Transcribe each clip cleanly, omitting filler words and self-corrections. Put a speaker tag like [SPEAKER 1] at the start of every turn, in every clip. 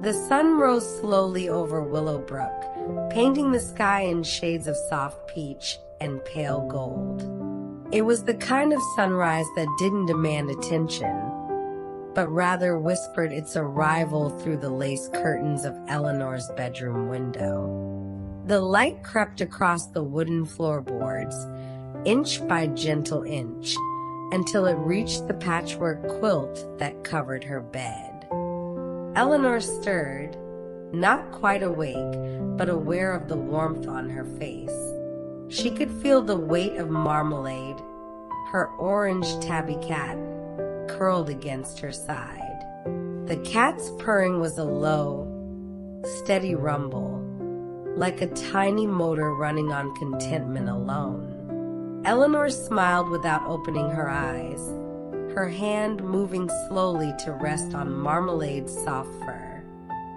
[SPEAKER 1] The sun rose slowly over Willowbrook, painting the sky in shades of soft peach and pale gold. It was the kind of sunrise that didn't demand attention, but rather whispered its arrival through the lace curtains of Eleanor's bedroom window. The light crept across the wooden floorboards, inch by gentle inch, until it reached the patchwork quilt that covered her bed. Eleanor stirred, not quite awake, but aware of the warmth on her face. She could feel the weight of Marmalade, her orange tabby cat, curled against her side. The cat's purring was a low, steady rumble, like a tiny motor running on contentment alone. Eleanor smiled without opening her eyes, her hand moving slowly to rest on Marmalade's soft fur.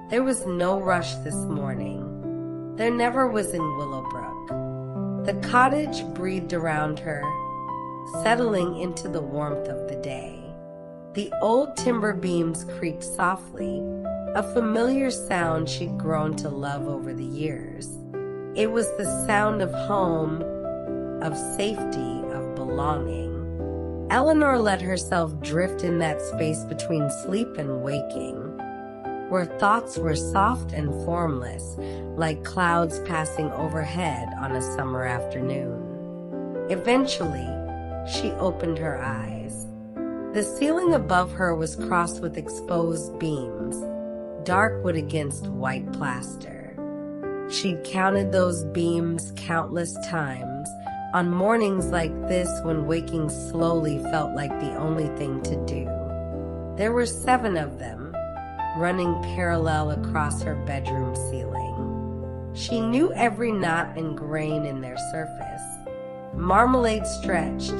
[SPEAKER 1] There was no rush this morning. There never was in Willowbrook. The cottage breathed around her, settling into the warmth of the day. The old timber beams creaked softly, a familiar sound she'd grown to love over the years. It was the sound of home, of safety, of belonging. Eleanor let herself drift in that space between sleep and waking, where thoughts were soft and formless, like clouds passing overhead on a summer afternoon. Eventually, she opened her eyes. The ceiling above her was crossed with exposed beams, dark wood against white plaster. She'd counted those beams countless times, on mornings like this when waking slowly felt like the only thing to do. There were 7 of them, running parallel across her bedroom ceiling. She knew every knot and grain in their surface. Marmalade stretched,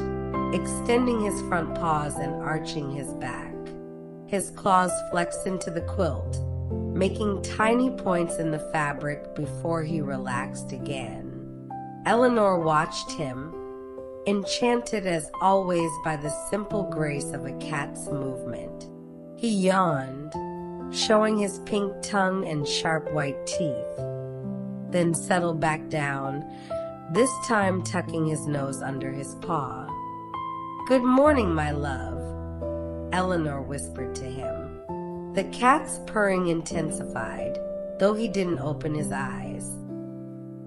[SPEAKER 1] extending his front paws and arching his back. His claws flexed into the quilt, making tiny points in the fabric before he relaxed again. Eleanor watched him, enchanted as always by the simple grace of a cat's movement. He yawned, showing his pink tongue and sharp white teeth, then settled back down, this time tucking his nose under his paw. "Good morning, my love," Eleanor whispered to him. The cat's purring intensified, though he didn't open his eyes.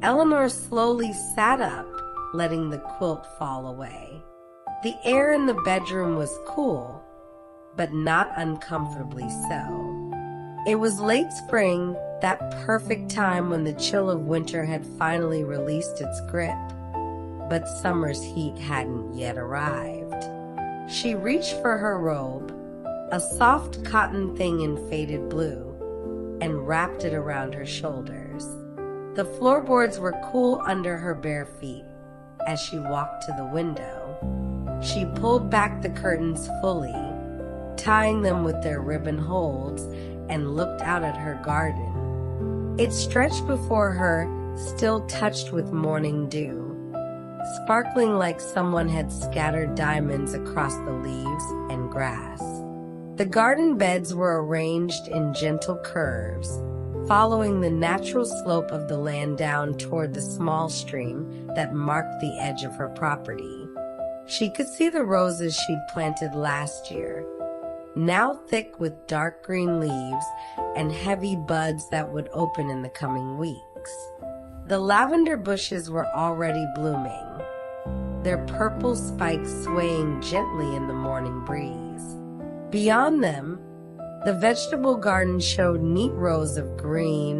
[SPEAKER 1] Eleanor slowly sat up, letting the quilt fall away. The air in the bedroom was cool, but not uncomfortably so. It was late spring, that perfect time when the chill of winter had finally released its grip, but summer's heat hadn't yet arrived. She reached for her robe, a soft cotton thing in faded blue, and wrapped it around her shoulders. The floorboards were cool under her bare feet as she walked to the window. She pulled back the curtains fully, tying them with their ribbon holds, and looked out at her garden. It stretched before her, still touched with morning dew, sparkling like someone had scattered diamonds across the leaves and grass. The garden beds were arranged in gentle curves, following the natural slope of the land down toward the small stream that marked the edge of her property. She could see the roses she'd planted last year, now thick with dark green leaves and heavy buds that would open in the coming weeks. The lavender bushes were already blooming, their purple spikes swaying gently in the morning breeze. Beyond them, the vegetable garden showed neat rows of green,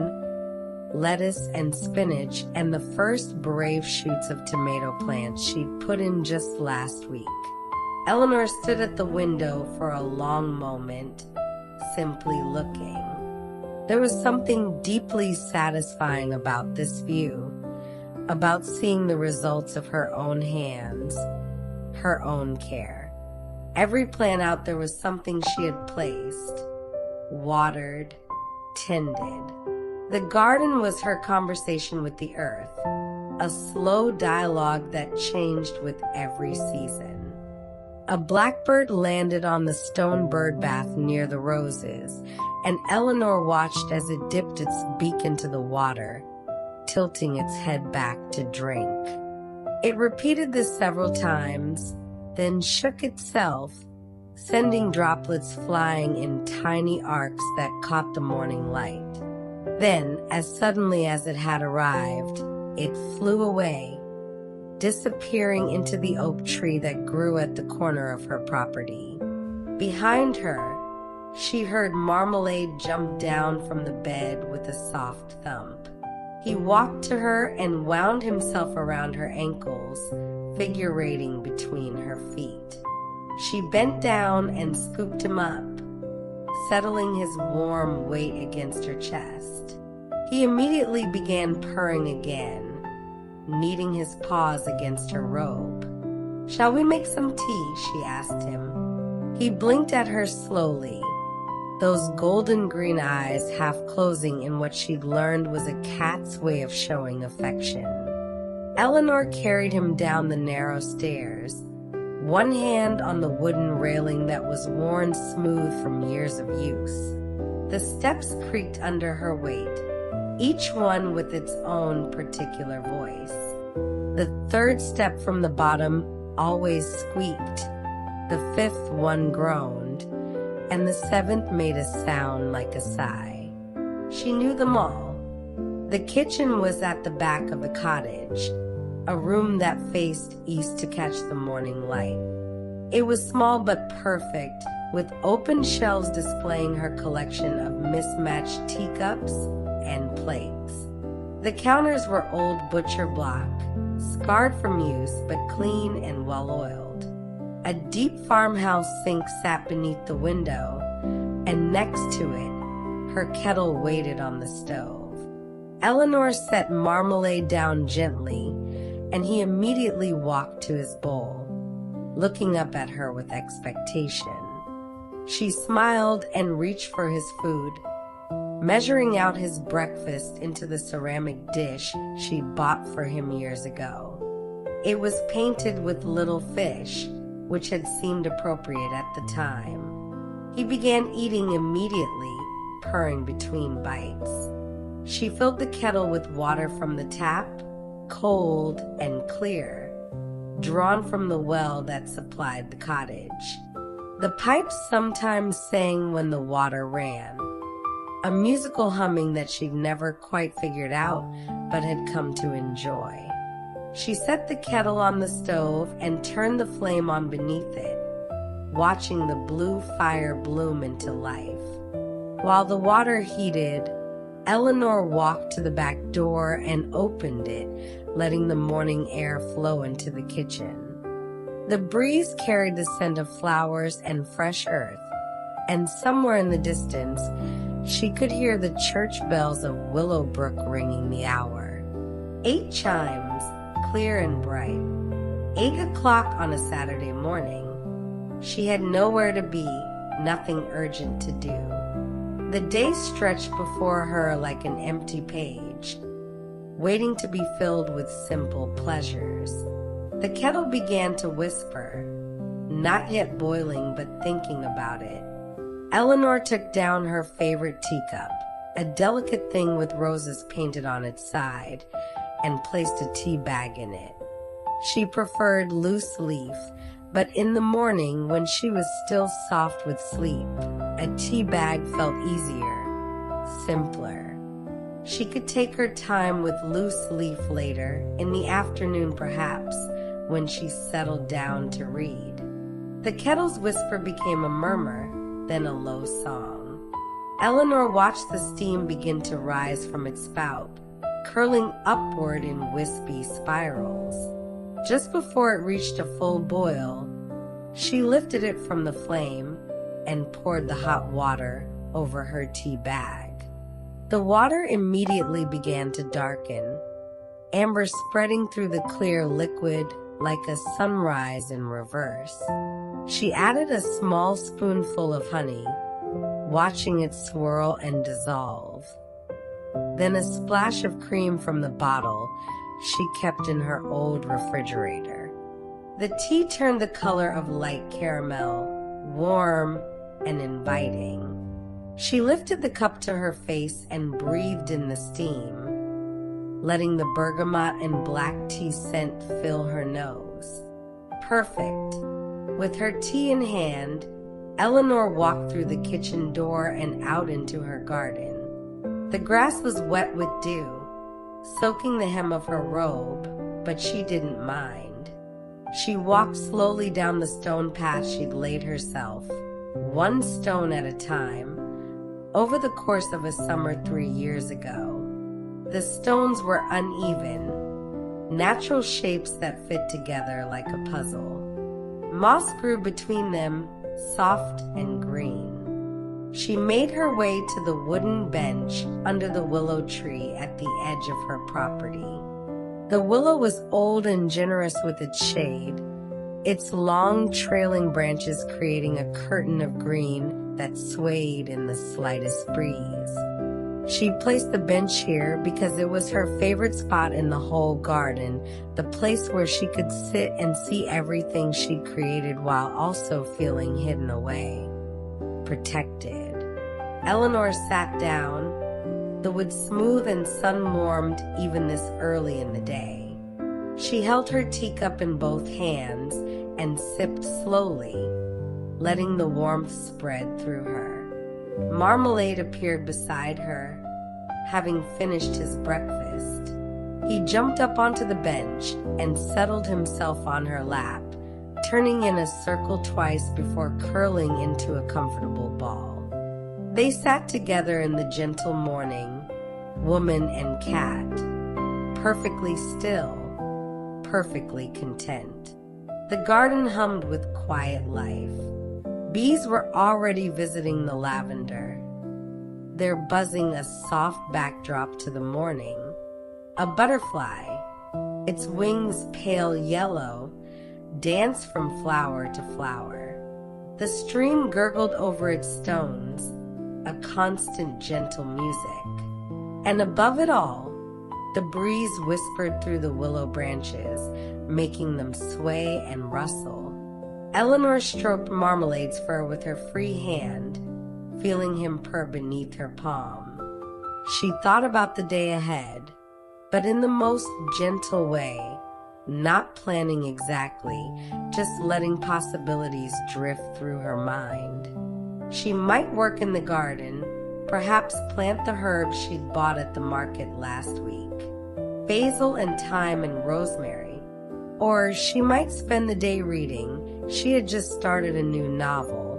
[SPEAKER 1] lettuce and spinach, and the first brave shoots of tomato plants she'd put in just last week. Eleanor stood at the window for a long moment, simply looking. There was something deeply satisfying about this view, about seeing the results of her own hands, her own care. Every plant out there was something she had placed, watered, tended. The garden was her conversation with the earth, a slow dialogue that changed with every season. A blackbird landed on the stone bird bath near the roses, and Eleanor watched as it dipped its beak into the water, tilting its head back to drink. It repeated this several times, then shook itself, sending droplets flying in tiny arcs that caught the morning light. Then, as suddenly as it had arrived, it flew away, disappearing into the oak tree that grew at the corner of her property. Behind her, she heard Marmalade jump down from the bed with a soft thump. He walked to her and wound himself around her ankles, figurating between her feet. She bent down and scooped him up, settling his warm weight against her chest. He immediately began purring again, kneading his paws against her robe. "Shall we make some tea?" she asked him. He blinked at her slowly, those golden green eyes half closing in what she'd learned was a cat's way of showing affection. Eleanor carried him down the narrow stairs, one hand on the wooden railing that was worn smooth from years of use. The steps creaked under her weight, each one with its own particular voice. The third step from the bottom always squeaked, the fifth one groaned, and the seventh made a sound like a sigh. She knew them all. The kitchen was at the back of the cottage, a room that faced east to catch the morning light. It was small but perfect, with open shelves displaying her collection of mismatched teacups and plates. The counters were old butcher block, scarred from use but clean and well-oiled. A deep farmhouse sink sat beneath the window, and next to it, her kettle waited on the stove. Eleanor set Marmalade down gently, and he immediately walked to his bowl, looking up at her with expectation. She smiled and reached for his food, measuring out his breakfast into the ceramic dish she bought for him years ago. It was painted with little fish, which had seemed appropriate at the time. He began eating immediately, purring between bites. She filled the kettle with water from the tap, cold and clear, drawn from the well that supplied the cottage. The pipes sometimes sang when the water ran, a musical humming that she'd never quite figured out but had come to enjoy. She set the kettle on the stove and turned the flame on beneath it, watching the blue fire bloom into life. While the water heated, Eleanor walked to the back door and opened it, letting the morning air flow into the kitchen. The breeze carried the scent of flowers and fresh earth, and somewhere in the distance, she could hear the church bells of Willowbrook ringing the hour. 8 chimes, clear and bright. 8 o'clock on a Saturday morning. She had nowhere to be, nothing urgent to do. The day stretched before her like an empty page, waiting to be filled with simple pleasures. The kettle began to whisper, not yet boiling but thinking about it. Eleanor took down her favorite teacup, a delicate thing with roses painted on its side, and placed a tea bag in it. She preferred loose leaf, but in the morning when she was still soft with sleep, a tea bag felt easier, simpler. She could take her time with loose leaf later, in the afternoon perhaps, when she settled down to read. The kettle's whisper became a murmur, then a low song. Eleanor watched the steam begin to rise from its spout, curling upward in wispy spirals. Just before it reached a full boil, she lifted it from the flame and poured the hot water over her tea bag. The water immediately began to darken, amber spreading through the clear liquid like a sunrise in reverse. She added a small spoonful of honey, watching it swirl and dissolve. Then a splash of cream from the bottle she kept in her old refrigerator. The tea turned the color of light caramel, warm and inviting. She lifted the cup to her face and breathed in the steam, letting the bergamot and black tea scent fill her nose. Perfect. With her tea in hand, Eleanor walked through the kitchen door and out into her garden. The grass was wet with dew, soaking the hem of her robe, but she didn't mind. She walked slowly down the stone path she'd laid herself, one stone at a time, over the course of a summer 3 years ago. The stones were uneven, natural shapes that fit together like a puzzle. Moss grew between them, soft and green. She made her way to the wooden bench under the willow tree at the edge of her property. The willow was old and generous with its shade, its long trailing branches creating a curtain of green that swayed in the slightest breeze. She placed the bench here because it was her favorite spot in the whole garden, the place where she could sit and see everything she'd created while also feeling hidden away, protected. Eleanor sat down, the wood smooth and sun-warmed even this early in the day. She held her teacup in both hands and sipped slowly, letting the warmth spread through her. Marmalade appeared beside her, having finished his breakfast. He jumped up onto the bench and settled himself on her lap, turning in a circle twice before curling into a comfortable ball. They sat together in the gentle morning, woman and cat, perfectly still, perfectly content. The garden hummed with quiet life. Bees were already visiting the lavender, their buzzing a soft backdrop to the morning. A butterfly, its wings pale yellow, danced from flower to flower. The stream gurgled over its stones, a constant gentle music. And above it all, the breeze whispered through the willow branches, making them sway and rustle. Eleanor stroked Marmalade's fur with her free hand, feeling him purr beneath her palm. She thought about the day ahead, but in the most gentle way, not planning exactly, just letting possibilities drift through her mind. She might work in the garden, perhaps plant the herbs she'd bought at the market last week, basil and thyme and rosemary. Or she might spend the day reading. She had just started a new novel,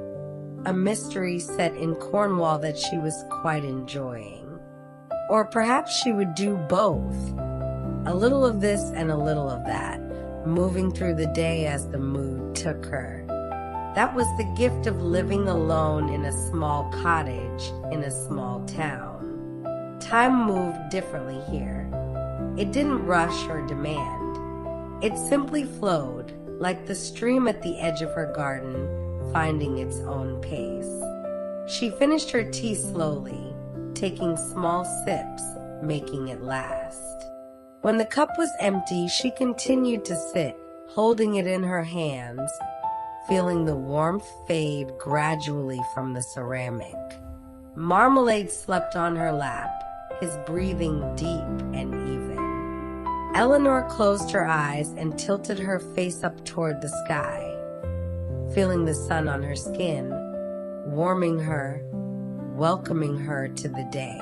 [SPEAKER 1] a mystery set in Cornwall that she was quite enjoying. Or perhaps she would do both, a little of this and a little of that, moving through the day as the mood took her. That was the gift of living alone in a small cottage in a small town. Time moved differently here. It didn't rush or demand. It simply flowed, like the stream at the edge of her garden, finding its own pace. She finished her tea slowly, taking small sips, making it last. When the cup was empty, she continued to sit, holding it in her hands, feeling the warmth fade gradually from the ceramic. Marmalade slept on her lap, his breathing deep and even. Eleanor closed her eyes and tilted her face up toward the sky, feeling the sun on her skin, warming her, welcoming her to the day.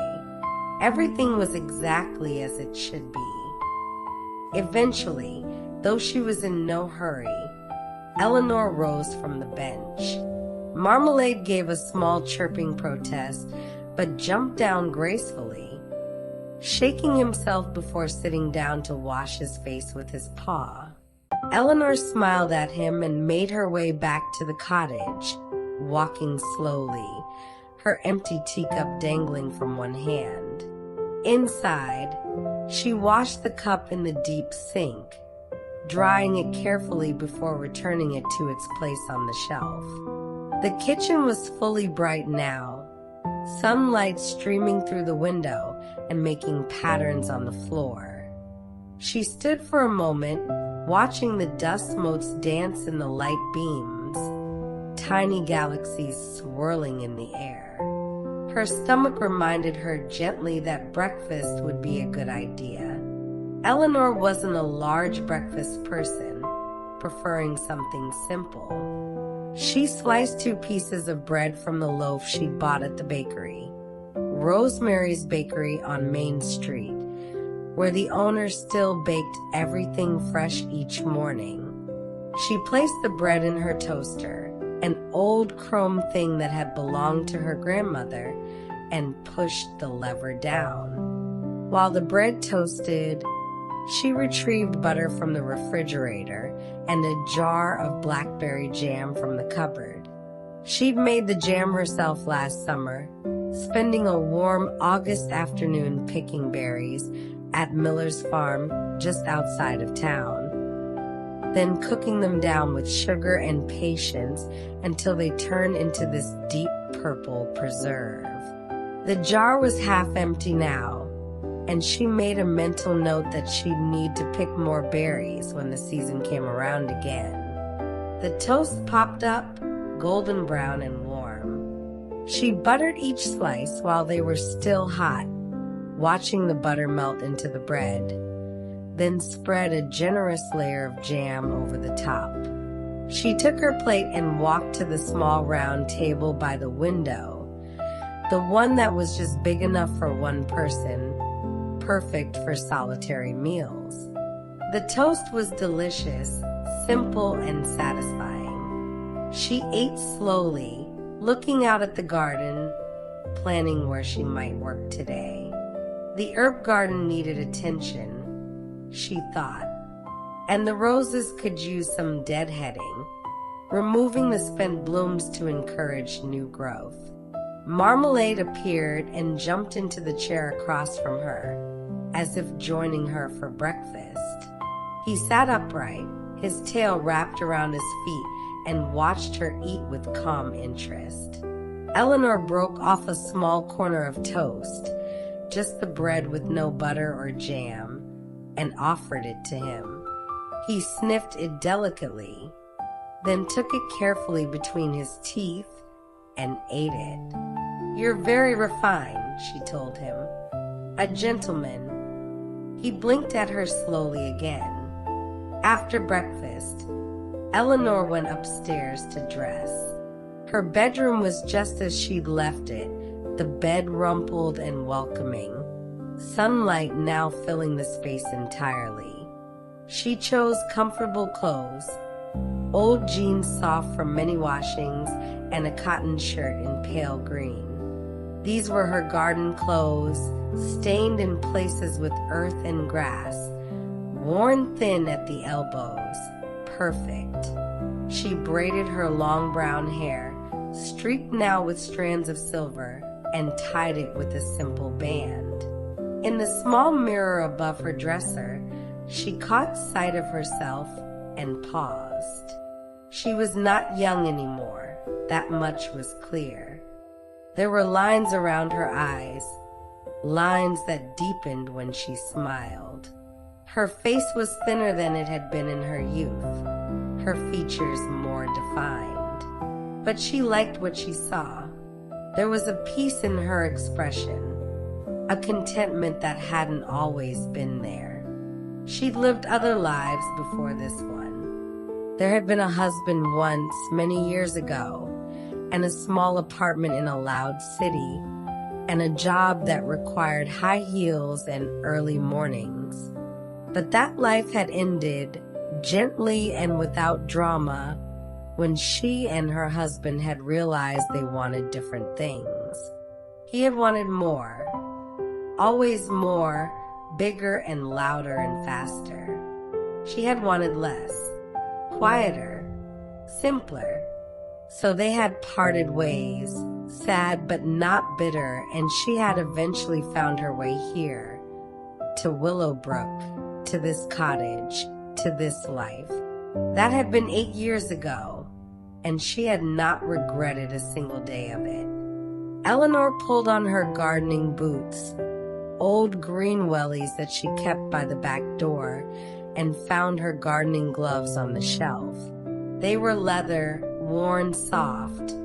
[SPEAKER 1] Everything was exactly as it should be. Eventually, though she was in no hurry, Eleanor rose from the bench. Marmalade gave a small chirping protest, but jumped down gracefully, shaking himself before sitting down to wash his face with his paw. Eleanor smiled at him and made her way back to the cottage, walking slowly, her empty teacup dangling from one hand. Inside, she washed the cup in the deep sink, drying it carefully before returning it to its place on the shelf. The kitchen was fully bright now, sunlight streaming through the window and making patterns on the floor. She stood for a moment, watching the dust motes dance in the light beams, tiny galaxies swirling in the air. Her stomach reminded her gently that breakfast would be a good idea. Eleanor wasn't a large breakfast person, preferring something simple. She sliced 2 pieces of bread from the loaf she bought at the bakery, Rosemary's Bakery on Main Street, where the owner still baked everything fresh each morning. She placed the bread in her toaster, an old chrome thing that had belonged to her grandmother, and pushed the lever down. While the bread toasted, she retrieved butter from the refrigerator and a jar of blackberry jam from the cupboard. She'd made the jam herself last summer, spending a warm August afternoon picking berries at Miller's farm just outside of town, then cooking them down with sugar and patience until they turned into this deep purple preserve. The jar was half empty now, and she made a mental note that she'd need to pick more berries when the season came around again. The toast popped up, golden brown and warm. She buttered each slice while they were still hot, watching the butter melt into the bread, then spread a generous layer of jam over the top. She took her plate and walked to the small round table by the window, the one that was just big enough for one person, perfect for solitary meals. The toast was delicious, simple and satisfying. She ate slowly, looking out at the garden, planning where she might work today. The herb garden needed attention, she thought, and the roses could use some deadheading, removing the spent blooms to encourage new growth. Marmalade appeared and jumped into the chair across from her, as if joining her for breakfast. He sat upright, his tail wrapped around his feet, and watched her eat with calm interest. Eleanor broke off a small corner of toast, just the bread with no butter or jam, and offered it to him. He sniffed it delicately, then took it carefully between his teeth and ate it. "You're very refined," she told him. "A gentleman." He blinked at her slowly again. After breakfast, Eleanor went upstairs to dress. Her bedroom was just as she'd left it, the bed rumpled and welcoming, sunlight now filling the space entirely. She chose comfortable clothes, old jeans soft from many washings, and a cotton shirt in pale green. These were her garden clothes, stained in places with earth and grass, worn thin at the elbows, perfect. She braided her long brown hair, streaked now with strands of silver, and tied it with a simple band. In the small mirror above her dresser, she caught sight of herself and paused. She was not young anymore, that much was clear. There were lines around her eyes, lines that deepened when she smiled. Her face was thinner than it had been in her youth, her features more defined. But she liked what she saw. There was a peace in her expression, a contentment that hadn't always been there. She'd lived other lives before this one. There had been a husband once, many years ago, and a small apartment in a loud city, and a job that required high heels and early mornings. But that life had ended, gently and without drama, when she and her husband had realized they wanted different things. He had wanted more, always more, bigger and louder and faster. She had wanted less, quieter, simpler. So they had parted ways, sad but not bitter, and she had eventually found her way here, to Willowbrook, to this cottage, to this life. That had been 8 years ago, and she had not regretted a single day of it. Eleanor pulled on her gardening boots, old green wellies that she kept by the back door, and found her gardening gloves on the shelf. They were leather, worn soft,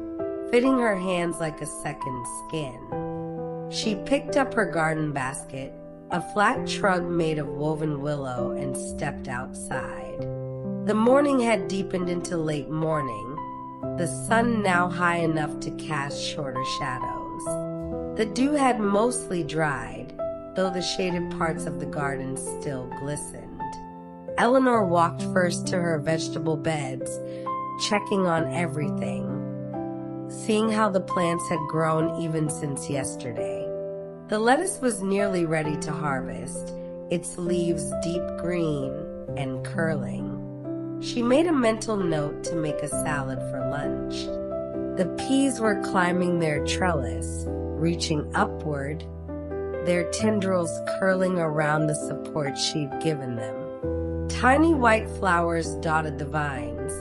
[SPEAKER 1] fitting her hands like a second skin. She picked up her garden basket, a flat shrug made of woven willow, and stepped outside. The morning had deepened into late morning, the sun now high enough to cast shorter shadows. The dew had mostly dried, though the shaded parts of the garden still glistened. Eleanor walked first to her vegetable beds, checking on everything, seeing how the plants had grown even since yesterday. The lettuce was nearly ready to harvest, its leaves deep green and curling. She made a mental note to make a salad for lunch. The peas were climbing their trellis, reaching upward, their tendrils curling around the support she'd given them. Tiny white flowers dotted the vines,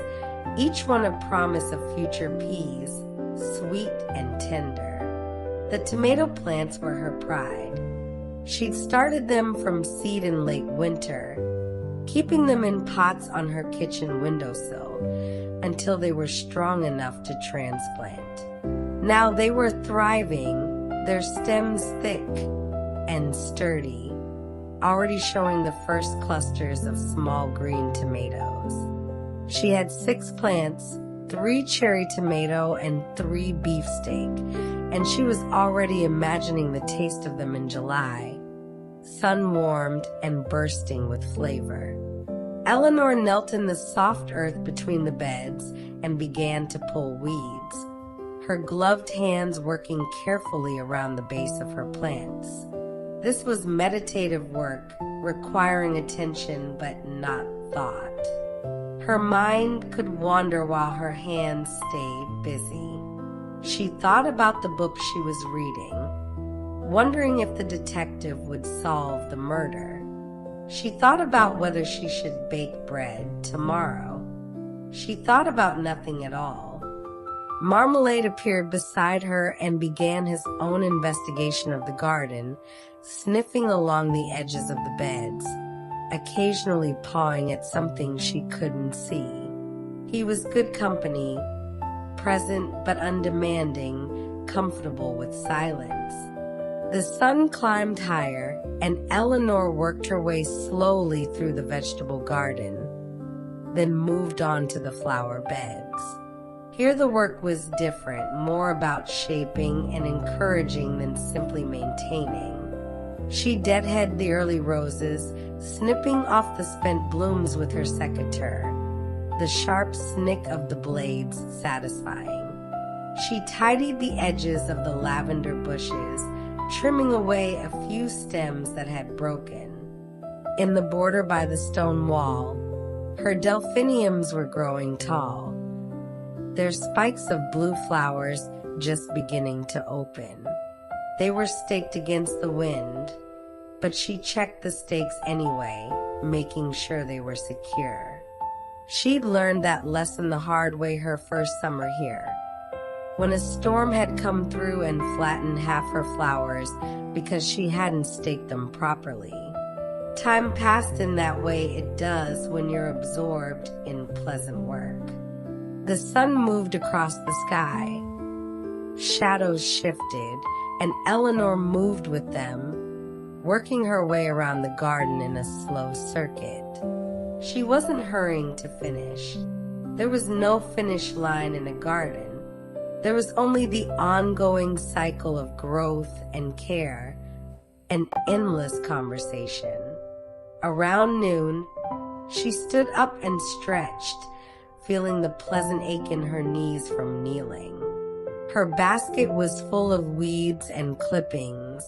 [SPEAKER 1] each one a promise of future peas, sweet and tender. The tomato plants were her pride. She'd started them from seed in late winter, keeping them in pots on her kitchen windowsill until they were strong enough to transplant. Now they were thriving, their stems thick and sturdy, already showing the first clusters of small green tomatoes. She had 6 plants, 3 cherry tomato and 3 beefsteak, and she was already imagining the taste of them in July, sun-warmed and bursting with flavor. Eleanor knelt in the soft earth between the beds and began to pull weeds, her gloved hands working carefully around the base of her plants. This was meditative work, requiring attention but not thought. Her mind could wander while her hands stayed busy. She thought about the book she was reading, wondering if the detective would solve the murder. She thought about whether she should bake bread tomorrow. She thought about nothing at all. Marmalade appeared beside her and began his own investigation of the garden, sniffing along the edges of the beds, occasionally pawing at something she couldn't see. He was good company, present but undemanding, comfortable with silence. The sun climbed higher, and Eleanor worked her way slowly through the vegetable garden, then moved on to the flower beds. Here the work was different, more about shaping and encouraging than simply maintaining. She deadheaded the early roses, snipping off the spent blooms with her secateurs, the sharp snick of the blades satisfying. She tidied the edges of the lavender bushes, trimming away a few stems that had broken. In the border by the stone wall, her delphiniums were growing tall, their spikes of blue flowers just beginning to open. They were staked against the wind, but she checked the stakes anyway, making sure they were secure. She'd learned that lesson the hard way her first summer here, when a storm had come through and flattened half her flowers because she hadn't staked them properly. Time passed in that way it does when you're absorbed in pleasant work. The sun moved across the sky. Shadows shifted, and Eleanor moved with them, working her way around the garden in a slow circuit. She wasn't hurrying to finish. There was no finish line in a garden. There was only the ongoing cycle of growth and care, an endless conversation. Around noon, she stood up and stretched, feeling the pleasant ache in her knees from kneeling. Her basket was full of weeds and clippings,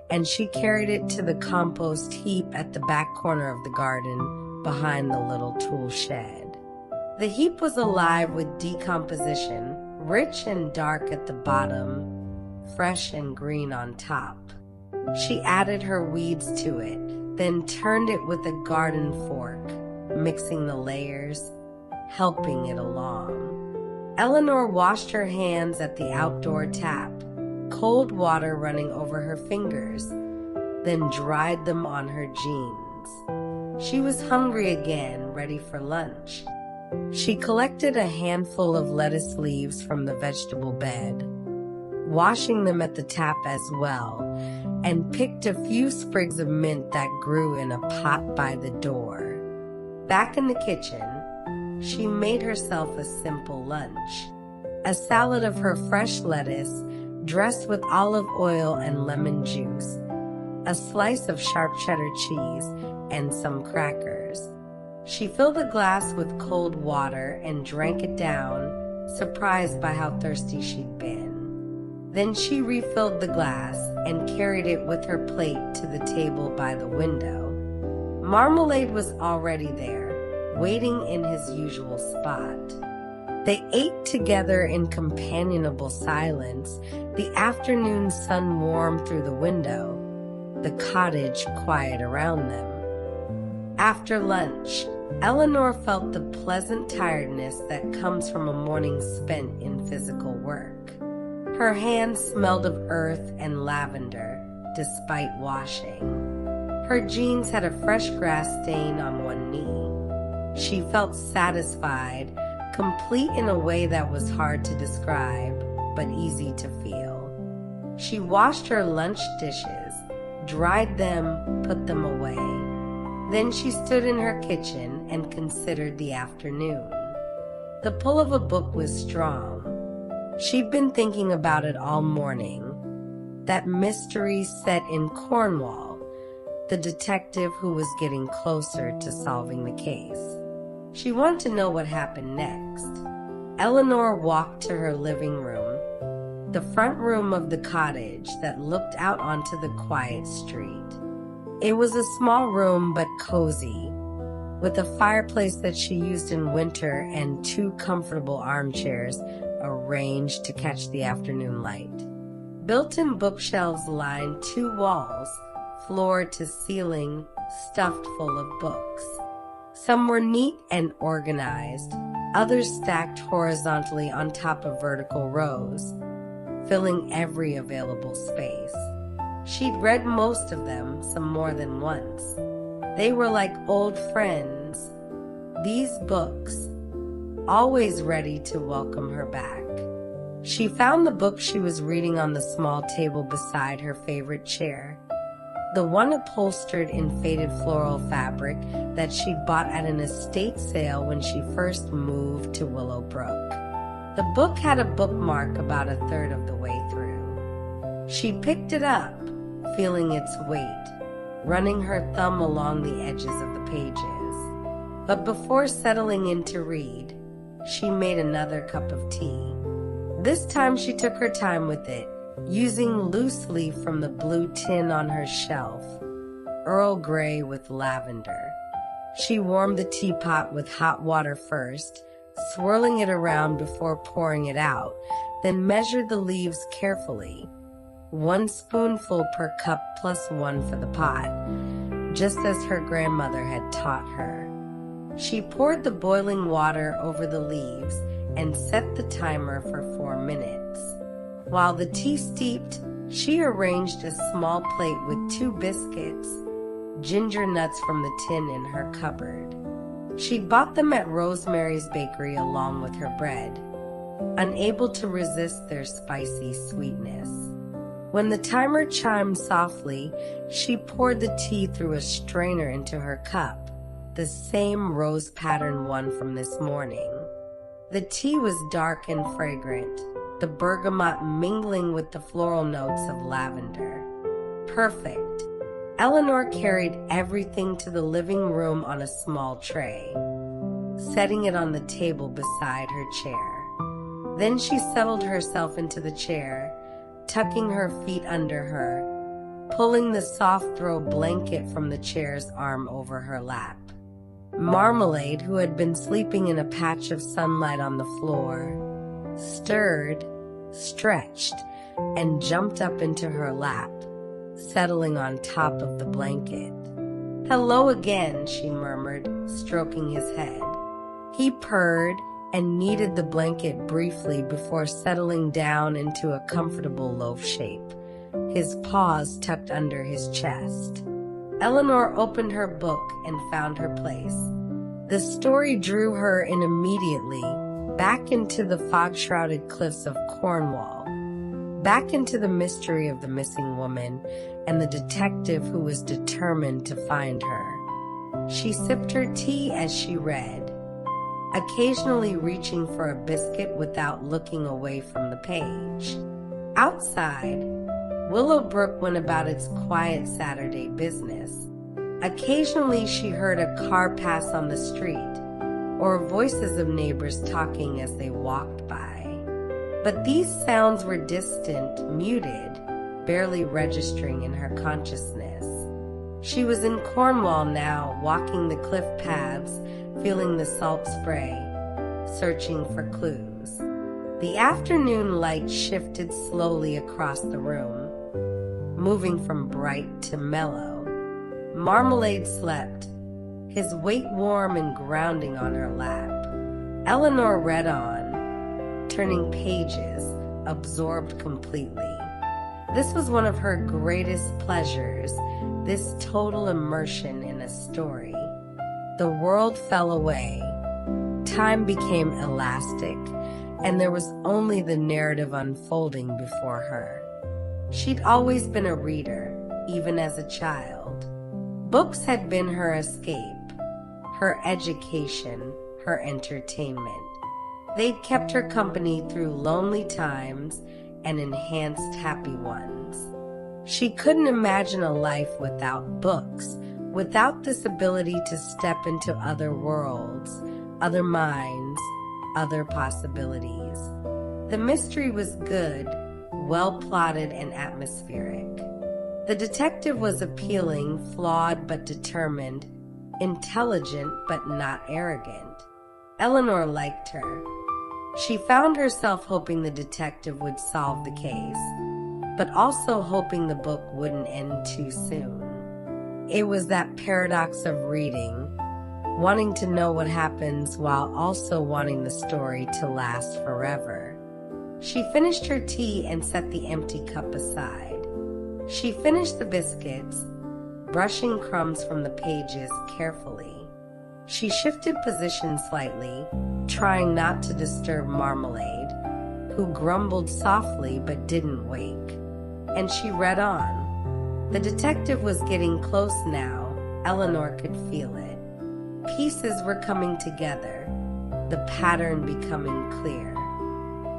[SPEAKER 1] and she carried it to the compost heap at the back corner of the garden behind the little tool shed. The heap was alive with decomposition, rich and dark at the bottom, fresh and green on top. She added her weeds to it, then turned it with a garden fork, mixing the layers, helping it along. Eleanor washed her hands at the outdoor tap, cold water running over her fingers, then dried them on her jeans. She was hungry again, ready for lunch. She collected a handful of lettuce leaves from the vegetable bed, washing them at the tap as well, and picked a few sprigs of mint that grew in a pot by the door. Back in the kitchen, she made herself a simple lunch. A salad of her fresh lettuce, dressed with olive oil and lemon juice, a slice of sharp cheddar cheese, and some crackers. She filled a glass with cold water and drank it down, surprised by how thirsty she'd been. Then she refilled the glass and carried it with her plate to the table by the window. Marmalade was already there, waiting in his usual spot. They ate together in companionable silence, the afternoon sun warm through the window, the cottage quiet around them. After lunch, Eleanor felt the pleasant tiredness that comes from a morning spent in physical work. Her hands smelled of earth and lavender, despite washing. Her jeans had a fresh grass stain on one knee. She felt satisfied, complete in a way that was hard to describe, but easy to feel. She washed her lunch dishes, dried them, put them away. Then she stood in her kitchen and considered the afternoon. The pull of a book was strong. She'd been thinking about it all morning. That mystery set in Cornwall, the detective who was getting closer to solving the case. She wanted to know what happened next. Eleanor walked to her living room, the front room of the cottage that looked out onto the quiet street. It was a small room but cozy, with a fireplace that she used in winter and two comfortable armchairs arranged to catch the afternoon light. Built-in bookshelves lined two walls, floor to ceiling, stuffed full of books. Some were neat and organized, others stacked horizontally on top of vertical rows, filling every available space. She'd read most of them, some more than once. They were like old friends. These books, always ready to welcome her back. She found the book she was reading on the small table beside her favorite chair, the one upholstered in faded floral fabric that she'd bought at an estate sale when she first moved to Willowbrook. The book had a bookmark about a third of the way through. She picked it up, feeling its weight, running her thumb along the edges of the pages. But before settling in to read, she made another cup of tea. This time she took her time with it, using loose leaf from the blue tin on her shelf, Earl Grey with lavender. She warmed the teapot with hot water first, swirling it around before pouring it out, then measured the leaves carefully. 1 spoonful per cup plus 1 for the pot, just as her grandmother had taught her. She poured the boiling water over the leaves and set the timer for 4 minutes. While the tea steeped, she arranged a small plate with 2 biscuits, ginger nuts from the tin in her cupboard. She'd bought them at Rosemary's Bakery along with her bread, unable to resist their spicy sweetness. When the timer chimed softly, she poured the tea through a strainer into her cup, the same rose-patterned one from this morning. The tea was dark and fragrant, the bergamot mingling with the floral notes of lavender. Perfect. Eleanor carried everything to the living room on a small tray, setting it on the table beside her chair. Then she settled herself into the chair, tucking her feet under her, pulling the soft throw blanket from the chair's arm over her lap. Marmalade, who had been sleeping in a patch of sunlight on the floor, stirred, stretched, and jumped up into her lap, settling on top of the blanket. "Hello again," she murmured, stroking his head. He purred and kneaded the blanket briefly before settling down into a comfortable loaf shape, his paws tucked under his chest. Eleanor opened her book and found her place. The story drew her in immediately, back into the fog-shrouded cliffs of Cornwall, back into the mystery of the missing woman and the detective who was determined to find her. She sipped her tea as she read, occasionally reaching for a biscuit without looking away from the page. Outside, Willowbrook went about its quiet Saturday business. Occasionally she heard a car pass on the street, or voices of neighbors talking as they walked by. But these sounds were distant, muted, barely registering in her consciousness. She was in Cornwall now, walking the cliff paths, feeling the salt spray, searching for clues. The afternoon light shifted slowly across the room, moving from bright to mellow. Marmalade slept, his weight warm and grounding on her lap. Eleanor read on, turning pages, absorbed completely. This was one of her greatest pleasures, this total immersion in a story. The world fell away. Time became elastic, and there was only the narrative unfolding before her. She'd always been a reader, even as a child. Books had been her escape, her education, her entertainment. They'd kept her company through lonely times and enhanced happy ones. She couldn't imagine a life without books, without this ability to step into other worlds, other minds, other possibilities. The mystery was good, well plotted and atmospheric. The detective was appealing, flawed but determined, intelligent but not arrogant. Eleanor liked her. She found herself hoping the detective would solve the case, but also hoping the book wouldn't end too soon. It was that paradox of reading, wanting to know what happens while also wanting the story to last forever. She finished her tea and set the empty cup aside. She finished the biscuits, brushing crumbs from the pages carefully. She shifted position slightly, trying not to disturb Marmalade, who grumbled softly but didn't wake. And she read on. The detective was getting close now. Eleanor could feel it. Pieces were coming together, the pattern becoming clear.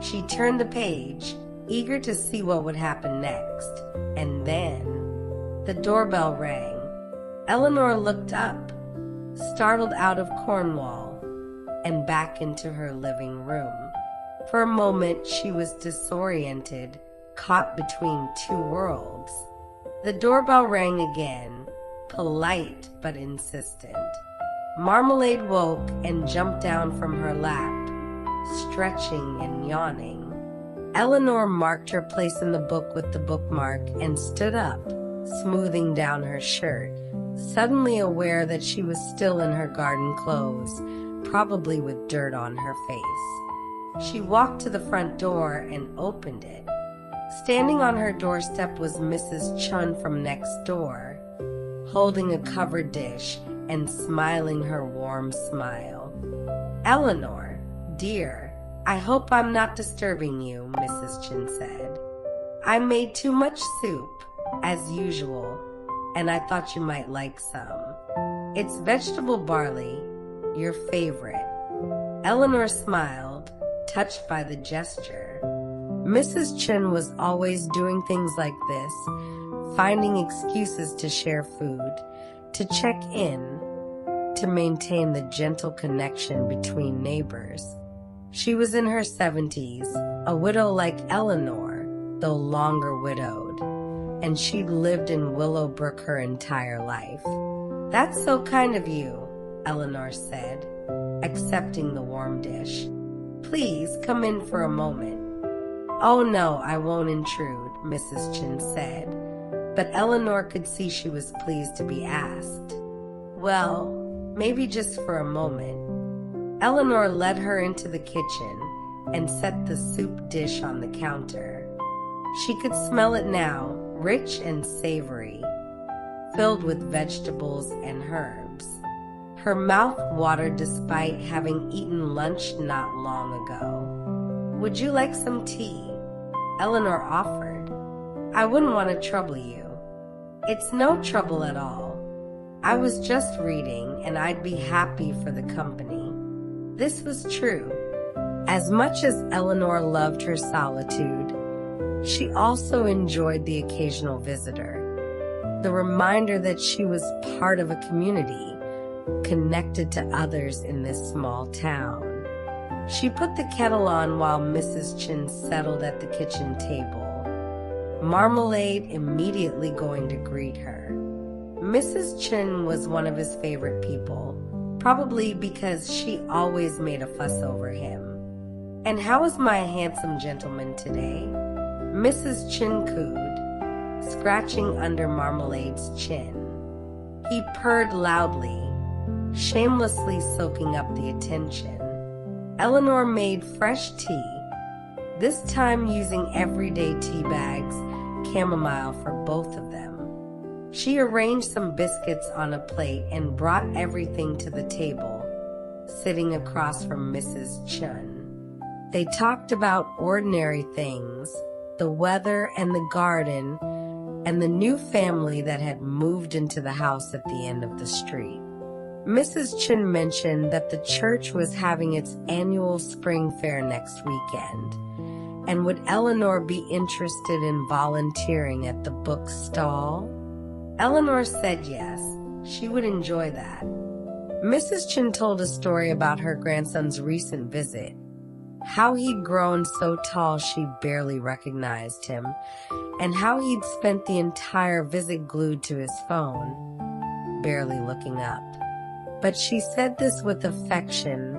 [SPEAKER 1] She turned the page, eager to see what would happen next. And then, the doorbell rang. Eleanor looked up, startled out of Cornwall, and back into her living room. For a moment, she was disoriented, caught between two worlds. The doorbell rang again, polite but insistent. Marmalade woke and jumped down from her lap, stretching and yawning. Eleanor marked her place in the book with the bookmark and stood up, smoothing down her shirt, suddenly aware that she was still in her garden clothes, probably with dirt on her face. She walked to the front door and opened it. Standing on her doorstep was Mrs. Chun from next door, holding a covered dish and smiling her warm smile. "Eleanor, dear, I hope I'm not disturbing you," Mrs. Chin said. "I made too much soup, as usual, and I thought you might like some. It's vegetable barley, your favorite." Eleanor smiled, touched by the gesture. Mrs. Chin was always doing things like this, finding excuses to share food, to check in, to maintain the gentle connection between neighbors. She was in her 70s, a widow like Eleanor, though longer widowed, and she'd lived in Willowbrook her entire life. "That's so kind of you," Eleanor said, accepting the warm dish. "Please come in for a moment." "Oh no, I won't intrude," Mrs. Chin said, but Eleanor could see she was pleased to be asked. "Well, maybe just for a moment." Eleanor led her into the kitchen and set the soup dish on the counter. She could smell it now, rich and savory. filled with vegetables and herbs. Her mouth watered despite having eaten lunch not long ago. "Would you like some tea?" Eleanor offered. "I wouldn't want to trouble you." "It's no trouble at all. I was just reading, and I'd be happy for the company." This was true. As much as Eleanor loved her solitude, she also enjoyed the occasional visitor. The reminder that she was part of a community, connected to others in this small town. She put the kettle on while Mrs. Chin settled at the kitchen table, Marmalade immediately going to greet her. Mrs. Chin was one of his favorite people, probably because she always made a fuss over him. "And how is my handsome gentleman today?" Mrs. Chin cooed, scratching under Marmalade's chin. He purred loudly, shamelessly soaking up the attention. Eleanor made fresh tea, this time using everyday tea bags, chamomile for both of them. She arranged some biscuits on a plate and brought everything to the table, sitting across from Mrs. Chun. They talked about ordinary things, the weather and the garden, and the new family that had moved into the house at the end of the street. Mrs. Chin mentioned that the church was having its annual spring fair next weekend, and would Eleanor be interested in volunteering at the book stall? Eleanor said yes, she would enjoy that. Mrs. Chin told a story about her grandson's recent visit, how he'd grown so tall she barely recognized him, and how he'd spent the entire visit glued to his phone, barely looking up. But she said this with affection,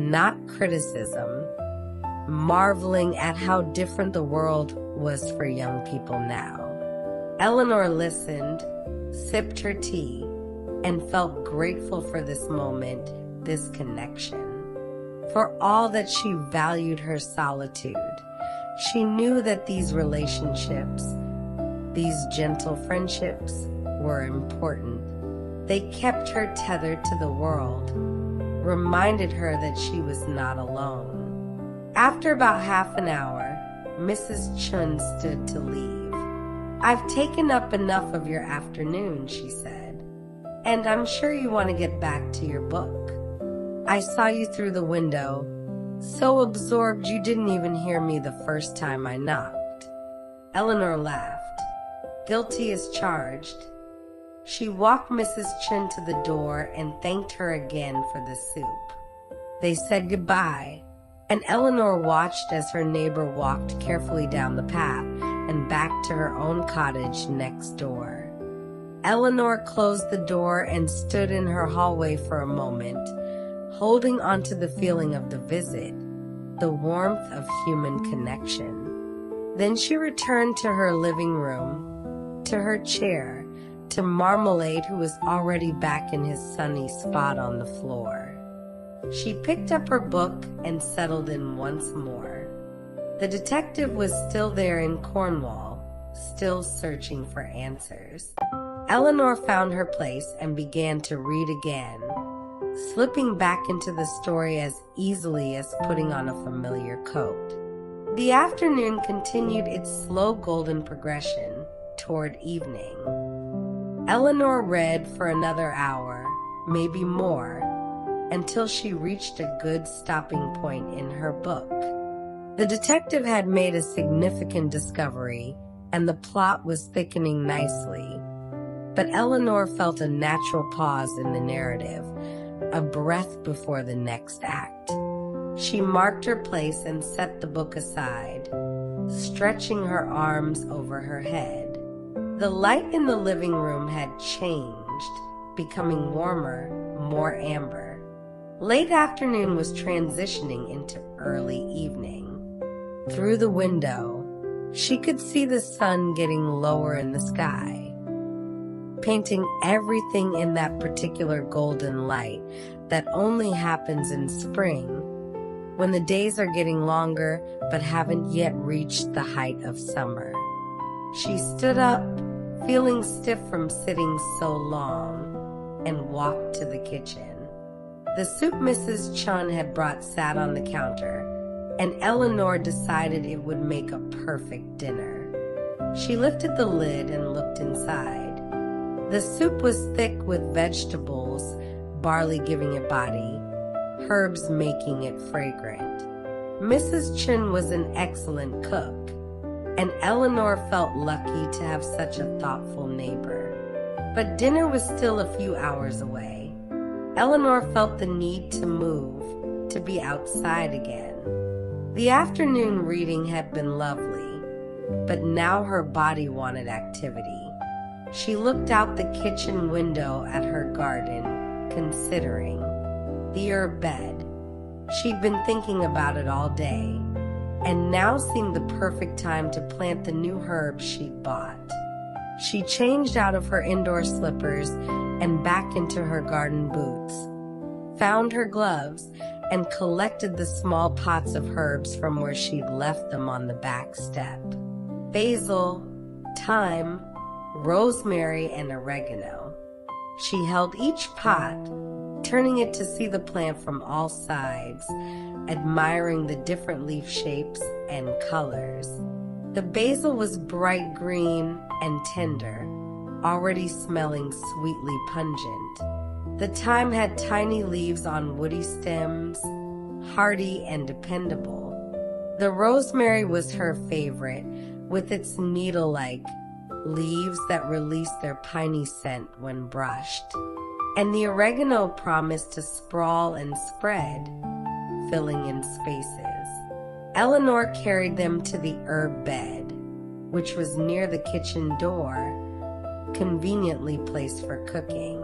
[SPEAKER 1] not criticism, marveling at how different the world was for young people now. Eleanor listened, sipped her tea, and felt grateful for this moment, this connection. For all that she valued her solitude, she knew that these relationships, these gentle friendships, were important. They kept her tethered to the world, reminded her that she was not alone. After about half an hour, Mrs. Chun stood to leave. "I've taken up enough of your afternoon," she said, "and I'm sure you want to get back to your book. I saw you through the window, so absorbed you didn't even hear me the first time I knocked." Eleanor laughed. Guilty as charged. She walked Mrs. Chin to the door and thanked her again for the soup. They said goodbye, and Eleanor watched as her neighbor walked carefully down the path and back to her own cottage next door. Eleanor closed the door and stood in her hallway for a moment, holding onto the feeling of the visit, the warmth of human connection. Then she returned to her living room, to her chair, to Marmalade, who was already back in his sunny spot on the floor. She picked up her book and settled in once more. The detective was still there in Cornwall, still searching for answers. Eleanor found her place and began to read again, slipping back into the story as easily as putting on a familiar coat. The afternoon continued its slow golden progression toward evening. Eleanor read for another hour, maybe more, until she reached a good stopping point in her book. The detective had made a significant discovery, and the plot was thickening nicely. But Eleanor felt a natural pause in the narrative, a breath before the next act. She marked her place and set the book aside, stretching her arms over her head. The light in the living room had changed, becoming warmer, more amber. Late afternoon was transitioning into early evening. Through the window, she could see the sun getting lower in the sky, painting everything in that particular golden light that only happens in spring, when the days are getting longer but haven't yet reached the height of summer. She stood up, feeling stiff from sitting so long, and walked to the kitchen. The soup Mrs. Chun had brought sat on the counter, and Eleanor decided it would make a perfect dinner. She lifted the lid and looked inside. The soup was thick with vegetables, barley giving it body, herbs making it fragrant. Mrs. Chun was an excellent cook, and Eleanor felt lucky to have such a thoughtful neighbor. But dinner was still a few hours away. Eleanor felt the need to move, to be outside again. The afternoon reading had been lovely, but now her body wanted activity. She looked out the kitchen window at her garden, considering the herb bed. She'd been thinking about it all day, and now seemed the perfect time to plant the new herbs she'd bought. She changed out of her indoor slippers and back into her garden boots, found her gloves, and collected the small pots of herbs from where she'd left them on the back step. Basil, thyme, rosemary, and oregano. She held each pot, turning it to see the plant from all sides, admiring the different leaf shapes and colors. The basil was bright green and tender, already smelling sweetly pungent. The thyme had tiny leaves on woody stems, hardy and dependable. The rosemary was her favorite, with its needle-like leaves that released their piney scent when brushed. And the oregano promised to sprawl and spread, filling in spaces. Eleanor carried them to the herb bed, which was near the kitchen door, conveniently placed for cooking.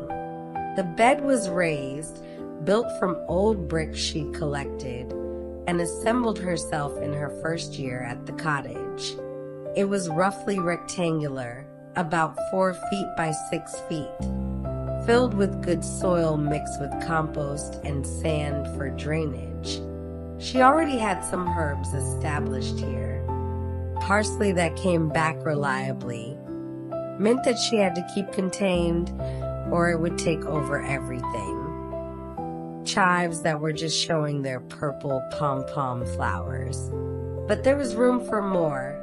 [SPEAKER 1] The bed was raised, built from old bricks she'd collected, and assembled herself in her first year at the cottage. It was roughly rectangular, about 4 feet by 6 feet, filled with good soil mixed with compost and sand for drainage. She already had some herbs established here. Parsley that came back reliably, mint that she had to keep contained or it would take over everything. Chives that were just showing their purple pom-pom flowers. But there was room for more,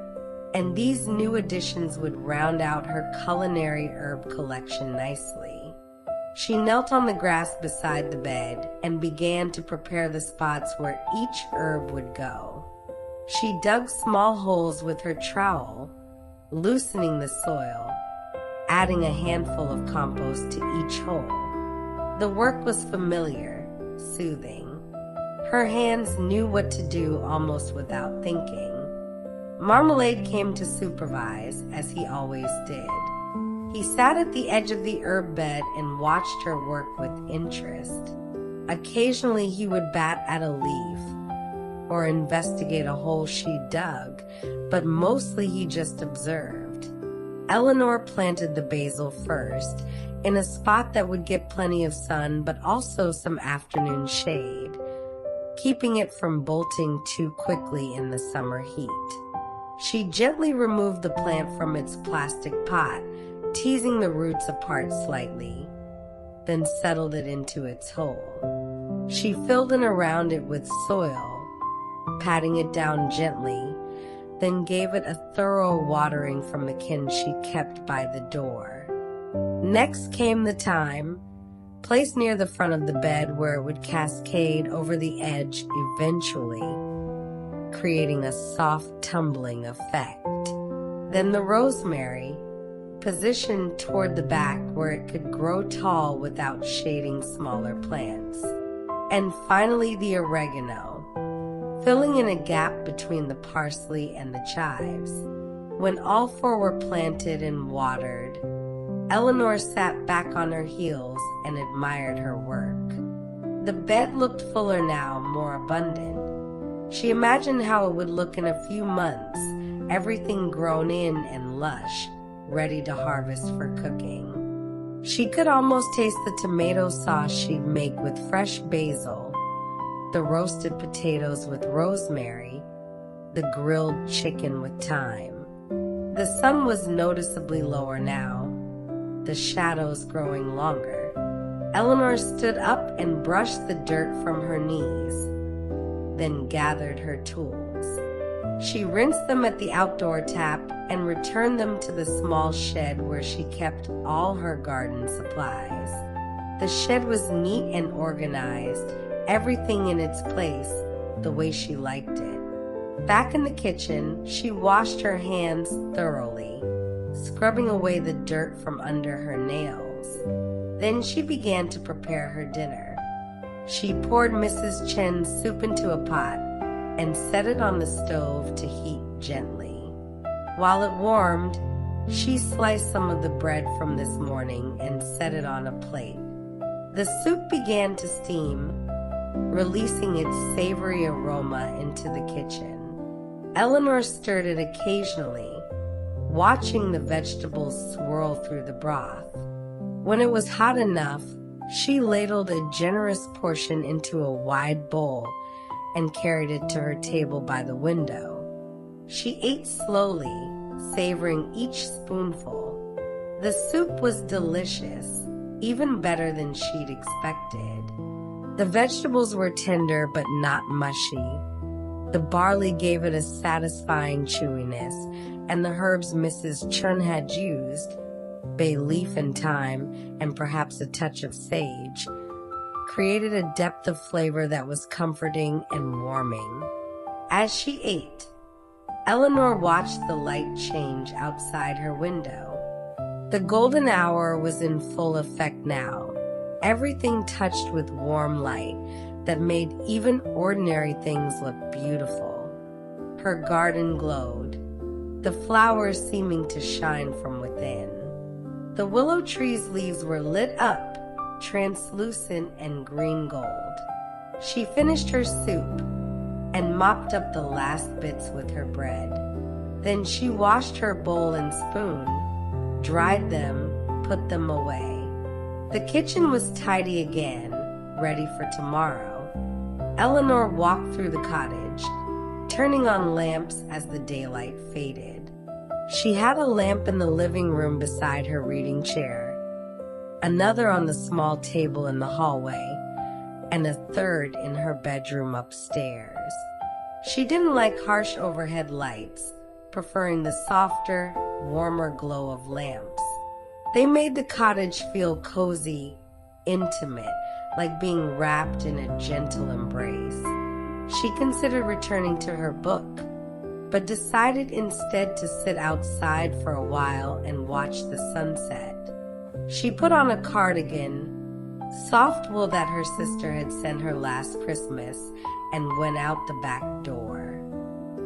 [SPEAKER 1] and these new additions would round out her culinary herb collection nicely. She knelt on the grass beside the bed and began to prepare the spots where each herb would go. She dug small holes with her trowel, loosening the soil, adding a handful of compost to each hole. The work was familiar, soothing. Her hands knew what to do almost without thinking. Marmalade came to supervise, as he always did. He sat at the edge of the herb bed and watched her work with interest. Occasionally he would bat at a leaf or investigate a hole she dug, but mostly he just observed. Eleanor planted the basil first, in a spot that would get plenty of sun but also some afternoon shade, keeping it from bolting too quickly in the summer heat. She gently removed the plant from its plastic pot, teasing the roots apart slightly, then settled it into its hole. She filled in around it with soil, patting it down gently, then gave it a thorough watering from a can she kept by the door. Next came the thyme, placed near the front of the bed where it would cascade over the edge eventually, creating a soft tumbling effect. Then the rosemary, positioned toward the back where it could grow tall without shading smaller plants. And finally the oregano, filling in a gap between the parsley and the chives. When all 4 were planted and watered, Eleanor sat back on her heels and admired her work. The bed looked fuller now, more abundant. She imagined how it would look in a few months, everything grown in and lush, ready to harvest for cooking. She could almost taste the tomato sauce she'd make with fresh basil, the roasted potatoes with rosemary, the grilled chicken with thyme. The sun was noticeably lower now, the shadows growing longer. Eleanor stood up and brushed the dirt from her knees, then gathered her tools. She rinsed them at the outdoor tap and returned them to the small shed where she kept all her garden supplies. The shed was neat and organized, everything in its place, the way she liked it. Back in the kitchen, she washed her hands thoroughly, scrubbing away the dirt from under her nails. Then she began to prepare her dinner. She poured Mrs. Chen's soup into a pot and set it on the stove to heat gently. While it warmed, she sliced some of the bread from this morning and set it on a plate. The soup began to steam, releasing its savory aroma into the kitchen. Eleanor stirred it occasionally, watching the vegetables swirl through the broth. When it was hot enough, she ladled a generous portion into a wide bowl and carried it to her table by the window. She ate slowly, savoring each spoonful. The soup was delicious, even better than she'd expected. The vegetables were tender but not mushy. The barley gave it a satisfying chewiness, and the herbs Mrs. Chen had used, bay leaf and thyme, and perhaps a touch of sage, created a depth of flavor that was comforting and warming. As she ate, Eleanor watched the light change outside her window. The golden hour was in full effect now, everything touched with warm light that made even ordinary things look beautiful. Her garden glowed, the flowers seeming to shine from within. The willow tree's leaves were lit up, translucent and green gold. She finished her soup and mopped up the last bits with her bread. Then she washed her bowl and spoon, dried them, put them away. The kitchen was tidy again, ready for tomorrow. Eleanor walked through the cottage, turning on lamps as the daylight faded. She had a lamp in the living room beside her reading chair, another on the small table in the hallway, and a third in her bedroom upstairs. She didn't like harsh overhead lights, preferring the softer, warmer glow of lamps. They made the cottage feel cozy, intimate, like being wrapped in a gentle embrace. She considered returning to her book, but decided instead to sit outside for a while and watch the sunset. She put on a cardigan, soft wool that her sister had sent her last Christmas, and went out the back door.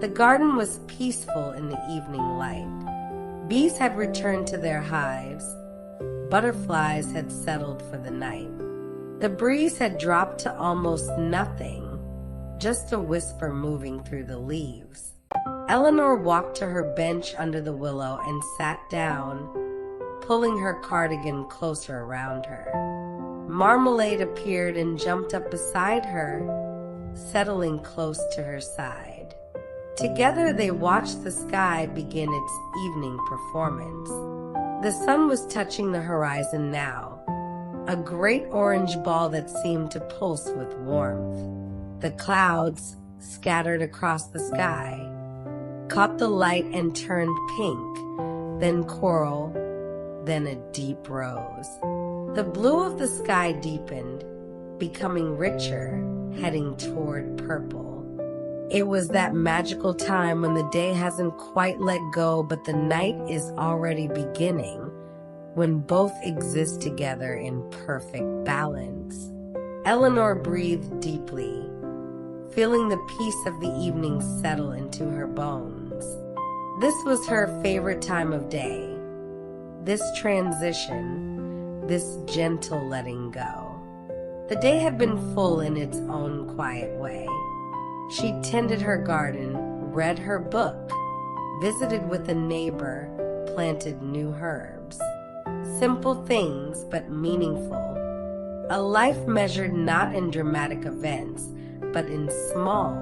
[SPEAKER 1] The garden was peaceful in the evening light. Bees had returned to their hives. Butterflies had settled for the night. The breeze had dropped to almost nothing, just a whisper moving through the leaves. Eleanor walked to her bench under the willow and sat down, pulling her cardigan closer around her. Marmalade appeared and jumped up beside her, settling close to her side. Together they watched the sky begin its evening performance. The sun was touching the horizon now, a great orange ball that seemed to pulse with warmth. The clouds, scattered across the sky, caught the light and turned pink, then coral, then a deep rose. The blue of the sky deepened, becoming richer, heading toward purple. It was that magical time when the day hasn't quite let go, but the night is already beginning, when both exist together in perfect balance. Eleanor breathed deeply, feeling the peace of the evening settle into her bones. This was her favorite time of day. This transition, this gentle letting go. The day had been full in its own quiet way. She tended her garden, read her book, visited with a neighbor, planted new herbs. Simple things, but meaningful. A life measured not in dramatic events, but in small,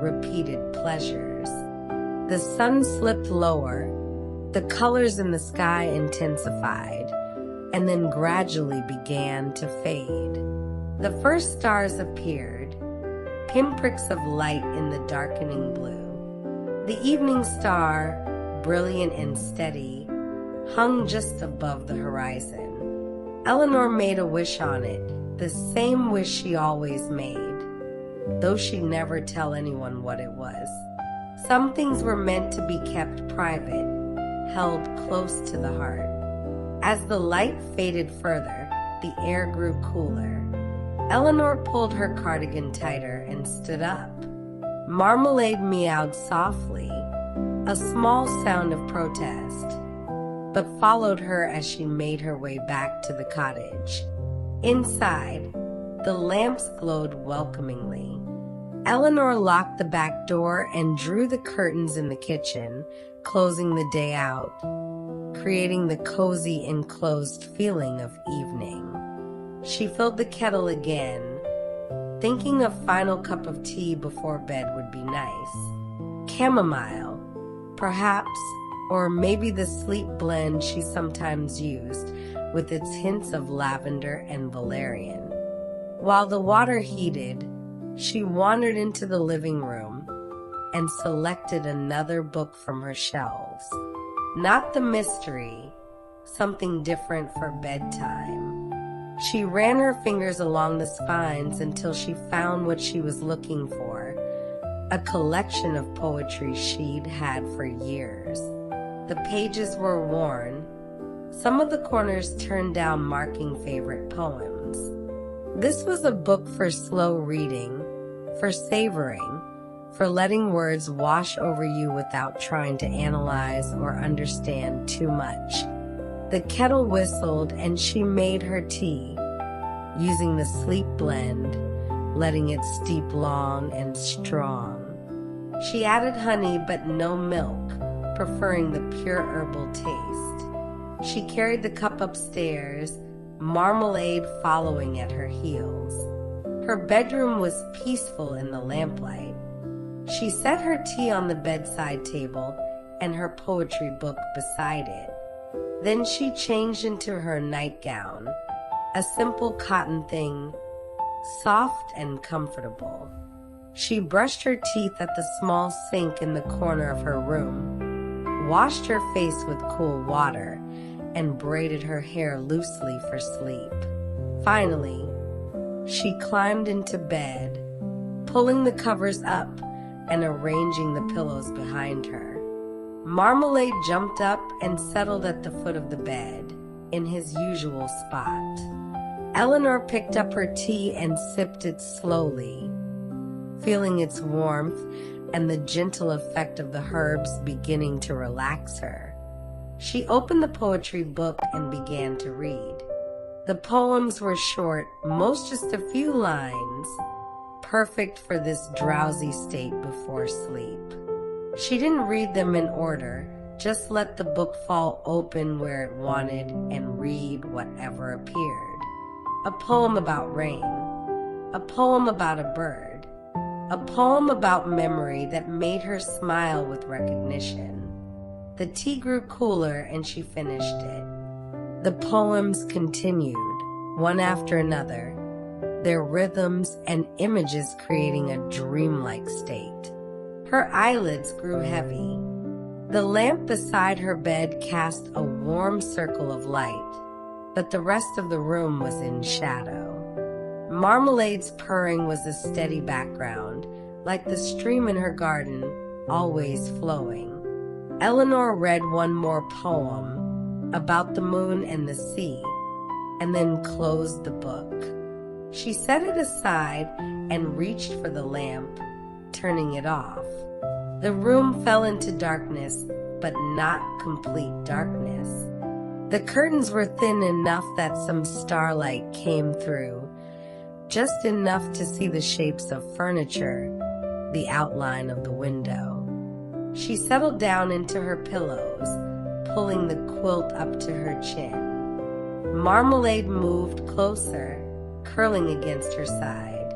[SPEAKER 1] repeated pleasures. The sun slipped lower, The colors in the sky intensified, and then gradually began to fade. The first stars appeared, pinpricks of light in the darkening blue. The evening star, brilliant and steady, hung just above the horizon. Eleanor made a wish on it, the same wish she always made, though she'd never tell anyone what it was. Some things were meant to be kept private, held close to the heart. As the light faded further, the air grew cooler. Eleanor pulled her cardigan tighter and stood up. Marmalade meowed softly, a small sound of protest, but followed her as she made her way back to the cottage. Inside, the lamps glowed welcomingly. Eleanor locked the back door and drew the curtains in the kitchen, closing the day out, creating the cozy enclosed feeling of evening. She filled the kettle again, thinking a final cup of tea before bed would be nice. Chamomile, perhaps, or maybe the sleep blend she sometimes used, with its hints of lavender and valerian. While the water heated, she wandered into the living room and selected another book from her shelves. Not the mystery, something different for bedtime. She ran her fingers along the spines until she found what she was looking for, a collection of poetry she'd had for years. The pages were worn, some of the corners turned down, marking favorite poems. This was a book for slow reading, for savoring, for letting words wash over you without trying to analyze or understand too much. The kettle whistled and she made her tea, using the sleep blend, letting it steep long and strong. She added honey but no milk, preferring the pure herbal taste. She carried the cup upstairs, Marmalade following at her heels. Her bedroom was peaceful in the lamplight. She set her tea on the bedside table and her poetry book beside it. Then she changed into her nightgown, a simple cotton thing, soft and comfortable. She brushed her teeth at the small sink in the corner of her room, washed her face with cool water, and braided her hair loosely for sleep. Finally, she climbed into bed, pulling the covers up and arranging the pillows behind her. Marmalade jumped up and settled at the foot of the bed, in his usual spot. Eleanor picked up her tea and sipped it slowly, feeling its warmth and the gentle effect of the herbs beginning to relax her. She opened the poetry book and began to read. The poems were short, most just a few lines, perfect for this drowsy state before sleep. She didn't read them in order, just let the book fall open where it wanted and read whatever appeared. A poem about rain, a poem about a bird, a poem about memory that made her smile with recognition. The tea grew cooler and she finished it. The poems continued, one after another, their rhythms and images creating a dreamlike state. Her eyelids grew heavy. The lamp beside her bed cast a warm circle of light, but the rest of the room was in shadow. Marmalade's purring was a steady background, like the stream in her garden, always flowing. Eleanor read one more poem about the moon and the sea, and then closed the book. She set it aside and reached for the lamp, turning it off. The room fell into darkness, but not complete darkness. The curtains were thin enough that some starlight came through, just enough to see the shapes of furniture, the outline of the window. She settled down into her pillows, pulling the quilt up to her chin. Marmalade moved closer, curling against her side.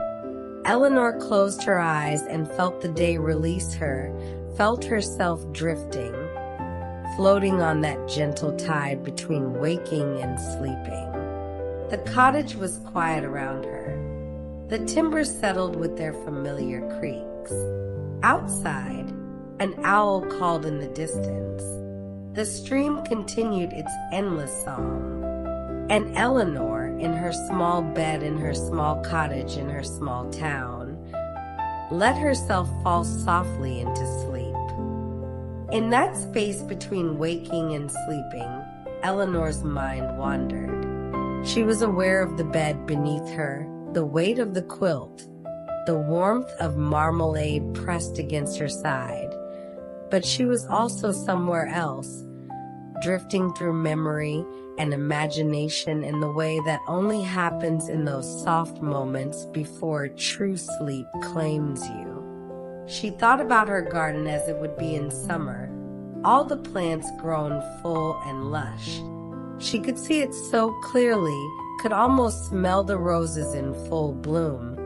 [SPEAKER 1] Eleanor closed her eyes and felt the day release her, felt herself drifting, floating on that gentle tide between waking and sleeping. The cottage was quiet around her. The timbers settled with their familiar creaks. Outside, an owl called in the distance. The stream continued its endless song. And Eleanor, in her small bed in her small cottage in her small town, let herself fall softly into sleep. In that space between waking and sleeping, Eleanor's mind wandered. She was aware of the bed beneath her, the weight of the quilt, the warmth of Marmalade pressed against her side. But she was also somewhere else, drifting through memory and imagination in the way that only happens in those soft moments before true sleep claims you. She thought about her garden as it would be in summer, all the plants grown full and lush. She could see it so clearly, could almost smell the roses in full bloom,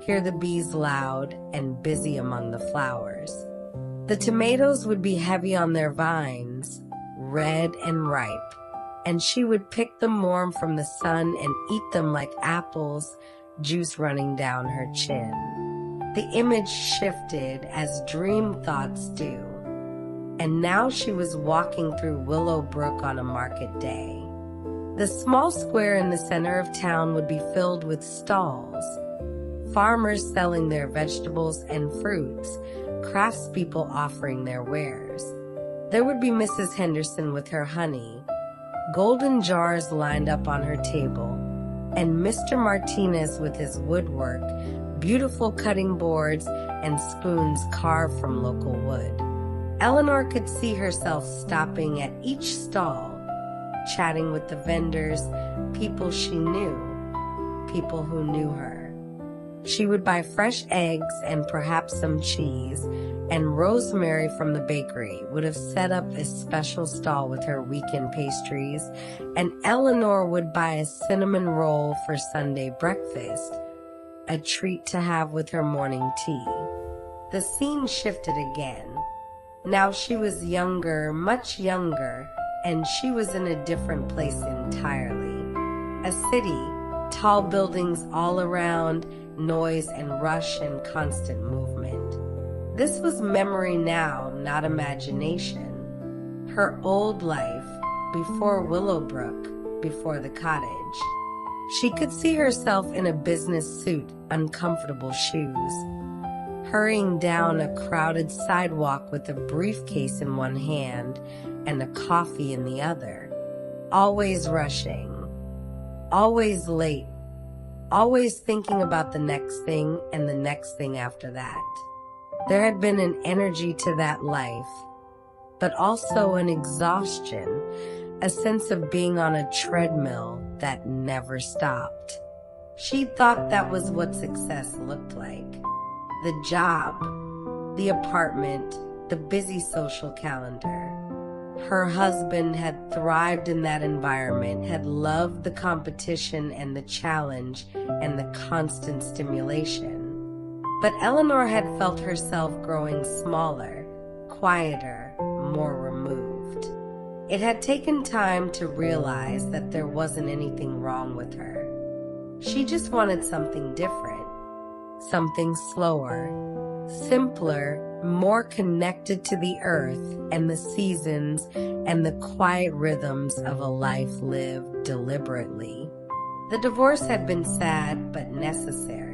[SPEAKER 1] hear the bees loud and busy among the flowers. The tomatoes would be heavy on their vines, red and ripe, and she would pick them warm from the sun and eat them like apples, juice running down her chin. The image shifted as dream thoughts do, and now she was walking through Willowbrook on a market day. The small square in the center of town would be filled with stalls, farmers selling their vegetables and fruits, craftspeople offering their wares. There would be Mrs. Henderson with her honey, golden jars lined up on her table, and Mr. Martinez with his woodwork, beautiful cutting boards and spoons carved from local wood. Eleanor could see herself stopping at each stall, chatting with the vendors, people she knew, people who knew her. She would buy fresh eggs and perhaps some cheese, and Rosemary from the bakery would have set up a special stall with her weekend pastries, and Eleanor would buy a cinnamon roll for Sunday breakfast, a treat to have with her morning tea. The scene shifted again. Now she was younger, much younger, and she was in a different place entirely. A city, tall buildings all around, noise and rush and constant movement. This was memory now, not imagination. Her old life, before Willowbrook, before the cottage. She could see herself in a business suit, uncomfortable shoes, hurrying down a crowded sidewalk with a briefcase in one hand and a coffee in the other. Always rushing, always late, always thinking about the next thing and the next thing after that. There had been an energy to that life, but also an exhaustion, a sense of being on a treadmill that never stopped. She thought that was what success looked like. The job, the apartment, the busy social calendar. Her husband had thrived in that environment, had loved the competition and the challenge and the constant stimulation. But Eleanor had felt herself growing smaller, quieter, more removed. It had taken time to realize that there wasn't anything wrong with her. She just wanted something different, something slower, simpler, more connected to the earth and the seasons and the quiet rhythms of a life lived deliberately. The divorce had been sad but necessary.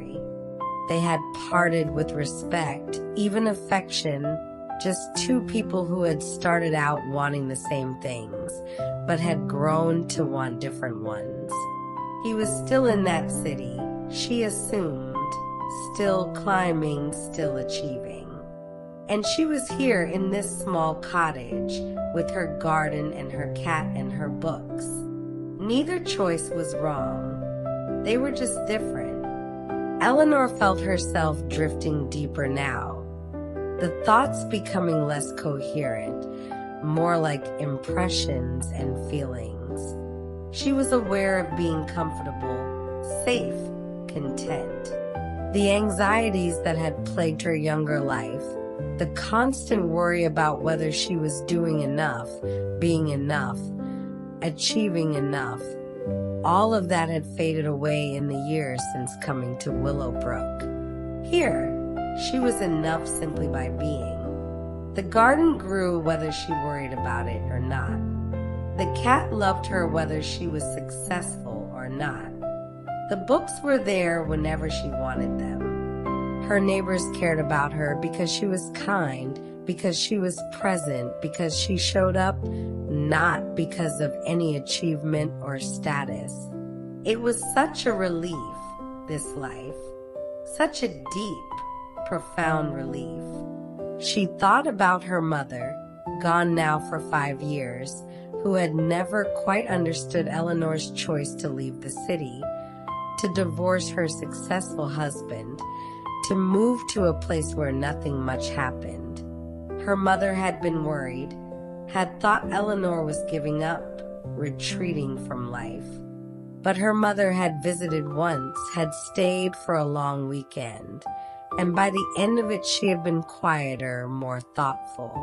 [SPEAKER 1] They had parted with respect, even affection, just two people who had started out wanting the same things, but had grown to want different ones. He was still in that city, she assumed, still climbing, still achieving. And she was here in this small cottage with her garden and her cat and her books. Neither choice was wrong. They were just different. Eleanor felt herself drifting deeper now, the thoughts becoming less coherent, more like impressions and feelings. She was aware of being comfortable, safe, content. The anxieties that had plagued her younger life, The constant worry about whether she was doing enough, being enough, achieving enough, all of that had faded away in the years since coming to Willowbrook. Here, she was enough simply by being. The garden grew whether she worried about it or not. The cat loved her whether she was successful or not. The books were there whenever she wanted them. Her neighbors cared about her because she was kind, because she was present, because she showed up, not because of any achievement or status. It was such a relief, this life. Such a deep, profound relief. She thought about her mother, gone now for 5 years, who had never quite understood Eleanor's choice to leave the city, to divorce her successful husband, to move to a place where nothing much happened. Her mother had been worried, had thought Eleanor was giving up, retreating from life. But her mother had visited once, had stayed for a long weekend, and by the end of it she had been quieter, more thoughtful.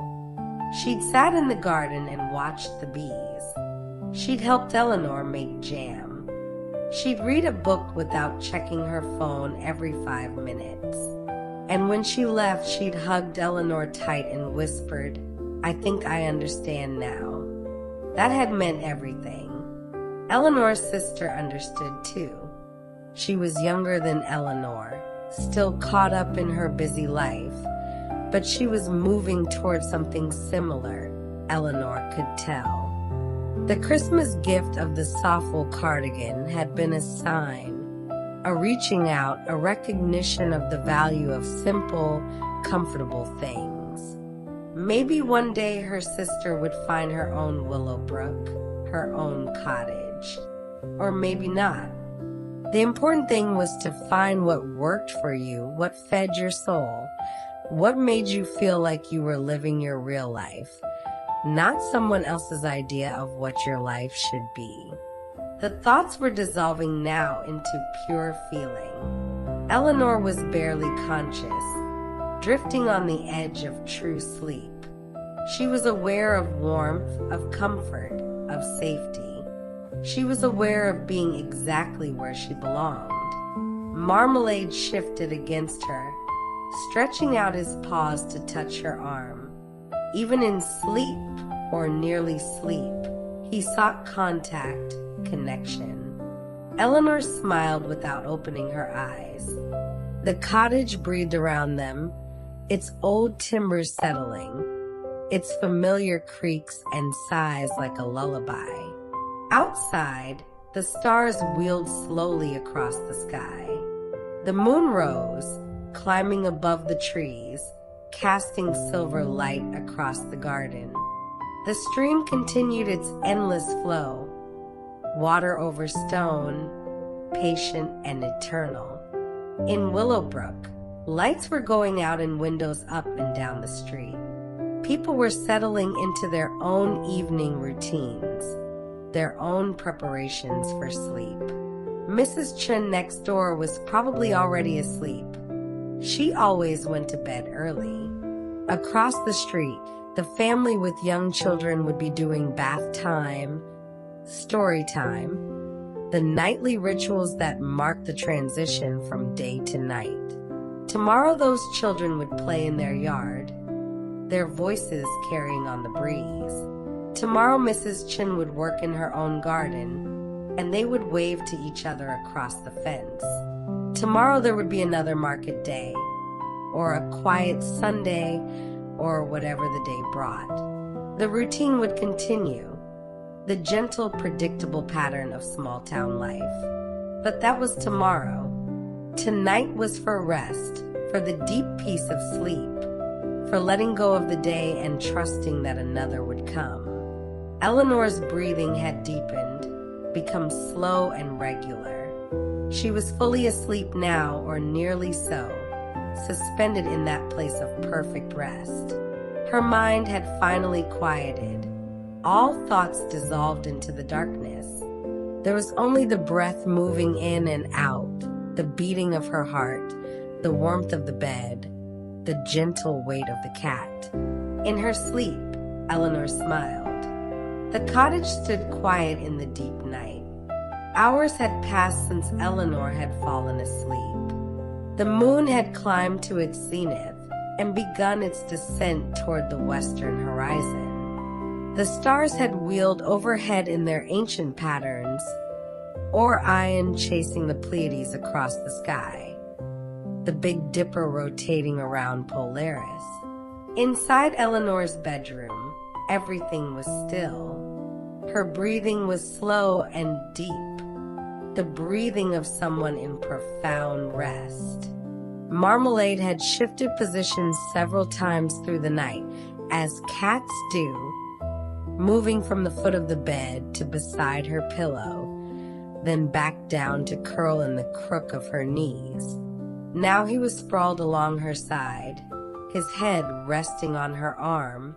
[SPEAKER 1] She'd sat in the garden and watched the bees. She'd helped Eleanor make jam. She'd read a book without checking her phone every 5 minutes. And when she left, she'd hugged Eleanor tight and whispered, "I think I understand now." That had meant everything. Eleanor's sister understood too. She was younger than Eleanor, still caught up in her busy life, but she was moving towards something similar, Eleanor could tell. The Christmas gift of the soft wool cardigan had been a sign, a reaching out, a recognition of the value of simple, comfortable things. Maybe one day her sister would find her own Willowbrook, her own cottage. Or maybe not. The important thing was to find what worked for you, what fed your soul, what made you feel like you were living your real life, not someone else's idea of what your life should be. The thoughts were dissolving now into pure feeling. Eleanor was barely conscious, drifting on the edge of true sleep. She was aware of warmth, of comfort, of safety. She was aware of being exactly where she belonged. Marmalade shifted against her, stretching out his paws to touch her arm. Even in sleep, or nearly sleep, he sought contact, connection. Eleanor smiled without opening her eyes. The cottage breathed around them, its old timbers settling, its familiar creaks and sighs like a lullaby. Outside, the stars wheeled slowly across the sky. The moon rose, climbing above the trees, casting silver light across the garden. The stream continued its endless flow, water over stone, patient and eternal. In Willowbrook, lights were going out in windows up and down the street. People were settling into their own evening routines, their own preparations for sleep. Mrs. Chen next door was probably already asleep. She always went to bed early. Across the street, the family with young children would be doing bath time, story time, the nightly rituals that mark the transition from day to night. Tomorrow those children would play in their yard, their voices carrying on the breeze. Tomorrow Mrs. Chen would work in her own garden, and they would wave to each other across the fence. Tomorrow there would be another market day, or a quiet Sunday, or whatever the day brought. The routine would continue, the gentle, predictable pattern of small-town life. But that was tomorrow. Tonight was for rest, for the deep peace of sleep, for letting go of the day and trusting that another would come. Eleanor's breathing had deepened, become slow and regular. She was fully asleep now, or nearly so, suspended in that place of perfect rest. Her mind had finally quieted. All thoughts dissolved into the darkness. There was only the breath moving in and out, the beating of her heart, the warmth of the bed, the gentle weight of the cat. In her sleep, Eleanor smiled. The cottage stood quiet in the deep night. Hours had passed since Eleanor had fallen asleep. The moon had climbed to its zenith and begun its descent toward the western horizon. The stars had wheeled overhead in their ancient patterns, Orion chasing the Pleiades across the sky, the Big Dipper rotating around Polaris. Inside Eleanor's bedroom, everything was still. Her breathing was slow and deep, the breathing of someone in profound rest. Marmalade had shifted positions several times through the night, as cats do, moving from the foot of the bed to beside her pillow, then back down to curl in the crook of her knees. Now he was sprawled along her side, his head resting on her arm,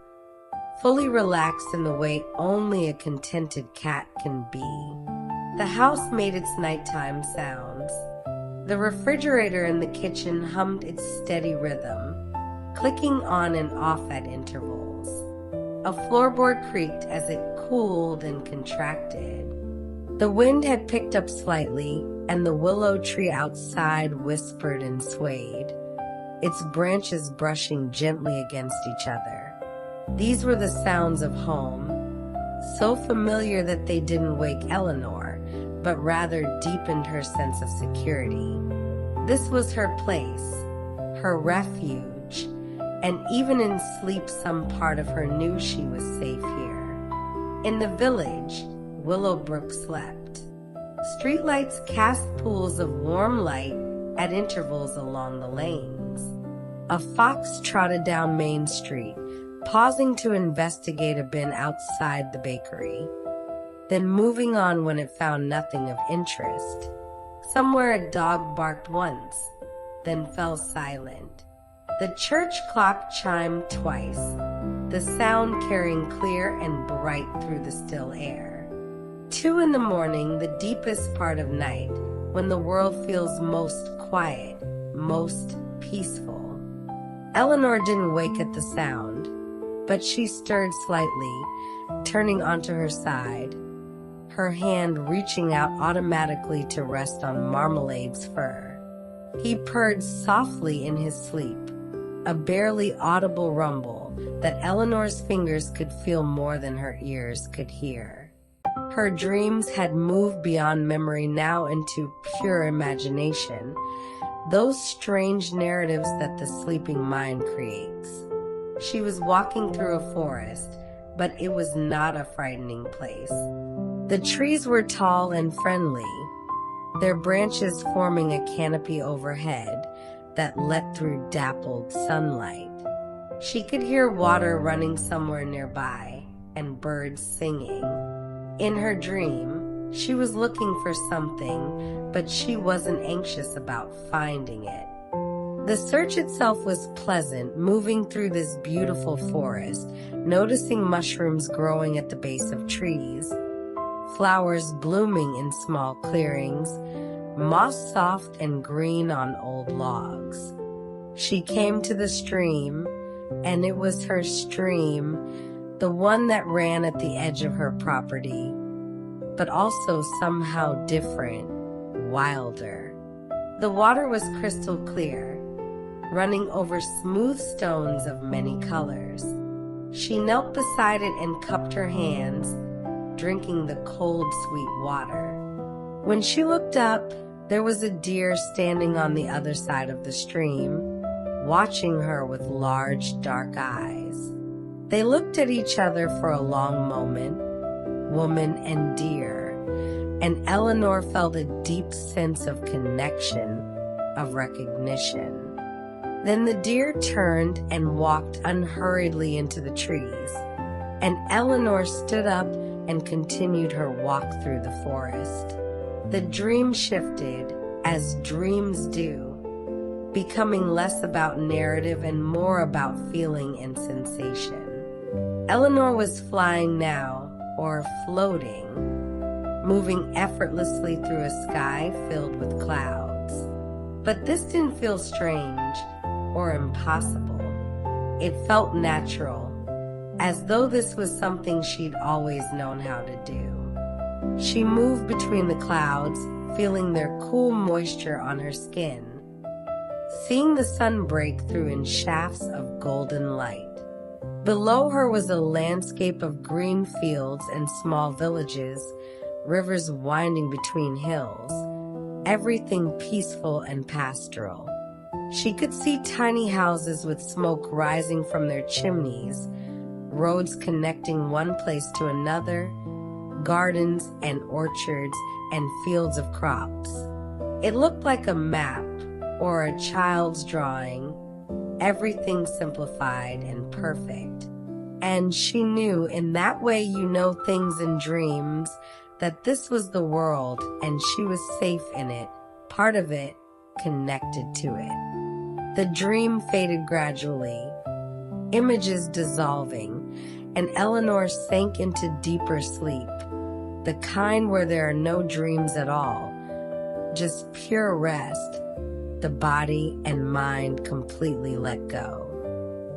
[SPEAKER 1] fully relaxed in the way only a contented cat can be. The house made its nighttime sounds. The refrigerator in the kitchen hummed its steady rhythm, clicking on and off at intervals. A floorboard creaked as it cooled and contracted. The wind had picked up slightly, and the willow tree outside whispered and swayed, its branches brushing gently against each other. These were the sounds of home, so familiar that they didn't wake Eleanor, but rather deepened her sense of security. This was her place, her refuge, and even in sleep some part of her knew she was safe here. In the village, Willowbrook slept. Streetlights cast pools of warm light at intervals along the lanes. A fox trotted down Main Street, pausing to investigate a bin outside the bakery, then moving on when it found nothing of interest. Somewhere a dog barked once, then fell silent. The church clock chimed twice, the sound carrying clear and bright through the still air. 2 in the morning, the deepest part of night, when the world feels most quiet, most peaceful. Eleanor didn't wake at the sound, but she stirred slightly, turning onto her side, her hand reaching out automatically to rest on Marmalade's fur. He purred softly in his sleep, a barely audible rumble that Eleanor's fingers could feel more than her ears could hear. Her dreams had moved beyond memory now into pure imagination, those strange narratives that the sleeping mind creates. She was walking through a forest, but it was not a frightening place. The trees were tall and friendly, their branches forming a canopy overhead that let through dappled sunlight. She could hear water running somewhere nearby and birds singing. In her dream, she was looking for something, but she wasn't anxious about finding it. The search itself was pleasant, moving through this beautiful forest, noticing mushrooms growing at the base of trees, flowers blooming in small clearings, moss soft and green on old logs. She came to the stream, and it was her stream, the one that ran at the edge of her property, but also somehow different, wilder. The water was crystal clear, running over smooth stones of many colors. She knelt beside it and cupped her hands, drinking the cold, sweet water. When she looked up, there was a deer standing on the other side of the stream, watching her with large, dark eyes. They looked at each other for a long moment, woman and deer, and Eleanor felt a deep sense of connection, of recognition. Then the deer turned and walked unhurriedly into the trees, and Eleanor stood up and continued her walk through the forest. The dream shifted, as dreams do, becoming less about narrative and more about feeling and sensation. Eleanor was flying now, or floating, moving effortlessly through a sky filled with clouds. But this didn't feel strange or impossible. It felt natural, as though this was something she'd always known how to do. She moved between the clouds, feeling their cool moisture on her skin, seeing the sun break through in shafts of golden light. Below her was a landscape of green fields and small villages, rivers winding between hills, everything peaceful and pastoral. She could see tiny houses with smoke rising from their chimneys, roads connecting one place to another, gardens and orchards and fields of crops. It looked like a map or a child's drawing, everything simplified and perfect. And she knew, in that way you know things in dreams, that this was the world and she was safe in it, part of it, connected to it. The dream faded gradually, images dissolving, and Eleanor sank into deeper sleep, the kind where there are no dreams at all, just pure rest, the body and mind completely let go.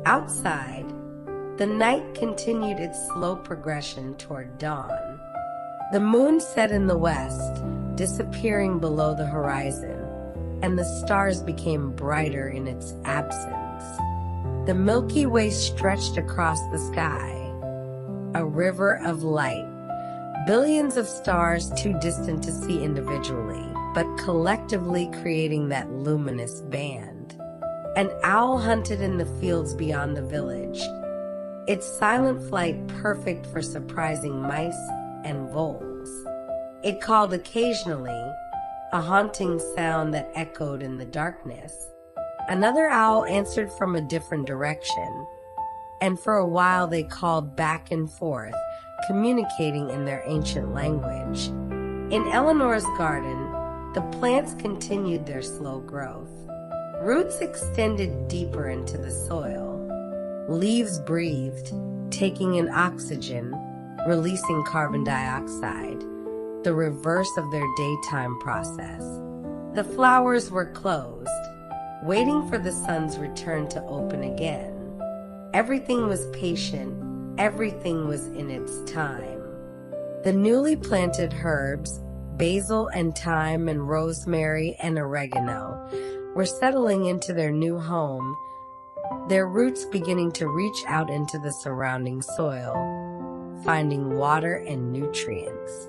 [SPEAKER 1] Outside, the night continued its slow progression toward dawn. The moon set in the west, disappearing below the horizon, and the stars became brighter in its absence. The Milky Way stretched across the sky, a river of light, billions of stars too distant to see individually, but collectively creating that luminous band. An owl hunted in the fields beyond the village, its silent flight perfect for surprising mice and voles. It called occasionally, a haunting sound that echoed in the darkness. Another owl answered from a different direction, and for a while they called back and forth, communicating in their ancient language. In Eleanor's garden, the plants continued their slow growth. Roots extended deeper into the soil. Leaves breathed, taking in oxygen, releasing carbon dioxide, the reverse of their daytime process. The flowers were closed, waiting for the sun's return to open again. Everything was patient, everything was in its time. The newly planted herbs, basil and thyme and rosemary and oregano, were settling into their new home, their roots beginning to reach out into the surrounding soil, finding water and nutrients.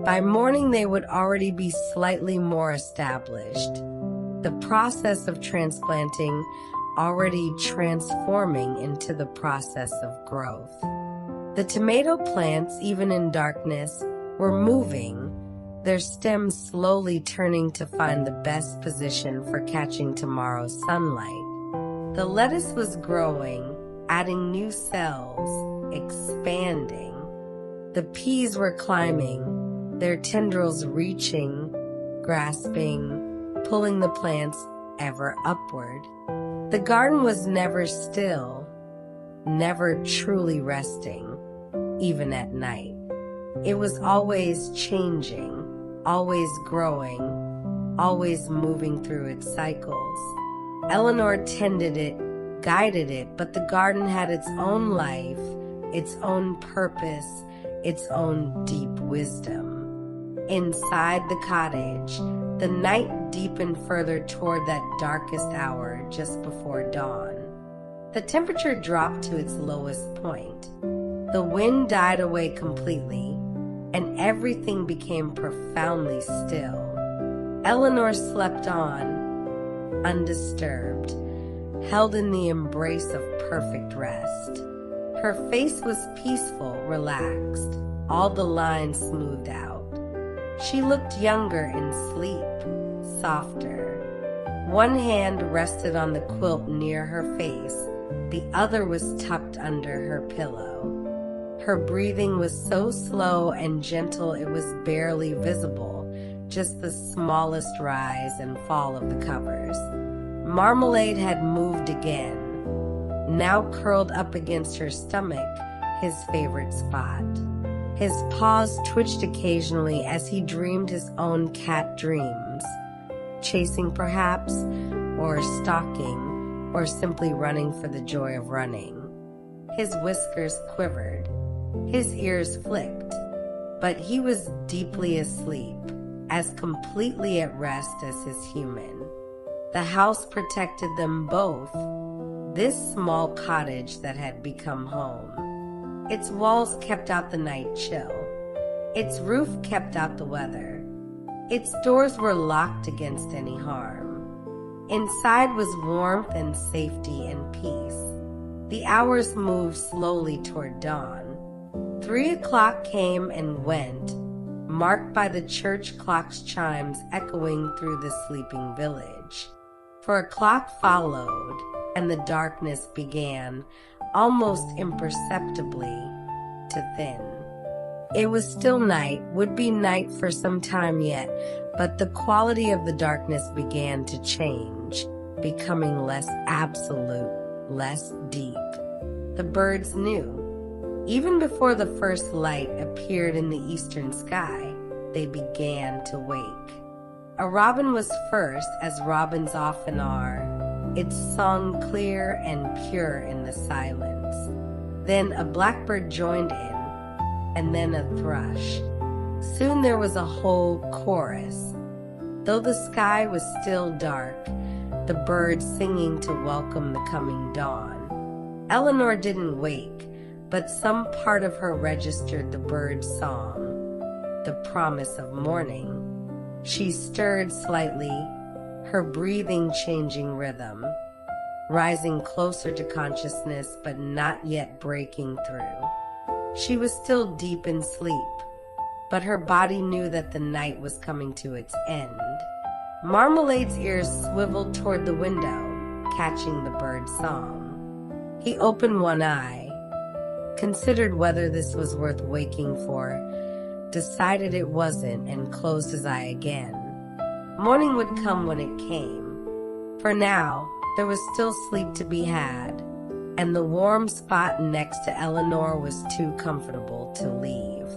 [SPEAKER 1] By morning, they would already be slightly more established, the process of transplanting already transforming into the process of growth. The tomato plants, even in darkness, were moving, their stems slowly turning to find the best position for catching tomorrow's sunlight. The lettuce was growing, adding new cells, expanding. The peas were climbing, their tendrils reaching, grasping, pulling the plants ever upward. The garden was never still, never truly resting, even at night. It was always changing, always growing, always moving through its cycles. Eleanor tended it, guided it, but the garden had its own life, its own purpose, its own deep wisdom. Inside the cottage, the night deepened further toward that darkest hour just before dawn. The temperature dropped to its lowest point. The wind died away completely, and everything became profoundly still. Eleanor slept on, undisturbed, held in the embrace of perfect rest. Her face was peaceful, relaxed, all the lines smoothed out. She looked younger in sleep, softer. One hand rested on the quilt near her face, the other was tucked under her pillow. Her breathing was so slow and gentle it was barely visible, just the smallest rise and fall of the covers. Marmalade had moved again, now curled up against her stomach, his favorite spot. His paws twitched occasionally as he dreamed his own cat dreams, chasing perhaps, or stalking, or simply running for the joy of running. His whiskers quivered. His ears flicked. But he was deeply asleep, as completely at rest as his human. The house protected them both. This small cottage that had become home. Its walls kept out the night chill. Its roof kept out the weather. Its doors were locked against any harm. Inside was warmth and safety and peace. The hours moved slowly toward dawn. 3 o'clock came and went, marked by the church clock's chimes echoing through the sleeping village. For a clock followed, and the darkness began, almost imperceptibly, to thin. It was still night, would be night for some time yet, but the quality of the darkness began to change, becoming less absolute, less deep. The birds knew. Even before the first light appeared in the eastern sky, they began to wake. A robin was first, as robins often are, its song clear and pure in the silence. Then a blackbird joined in, and then a thrush. Soon there was a whole chorus. Though the sky was still dark, the birds singing to welcome the coming dawn. Eleanor didn't wake, but some part of her registered the bird's song, the promise of morning. She stirred slightly, her breathing changing rhythm, rising closer to consciousness but not yet breaking through. She was still deep in sleep, but her body knew that the night was coming to its end. Marmalade's ears swiveled toward the window, catching the bird's song. He opened one eye, considered whether this was worth waking for, decided it wasn't, and closed his eye again. Morning would come when it came. For now, there was still sleep to be had, and the warm spot next to Eleanor was too comfortable to leave.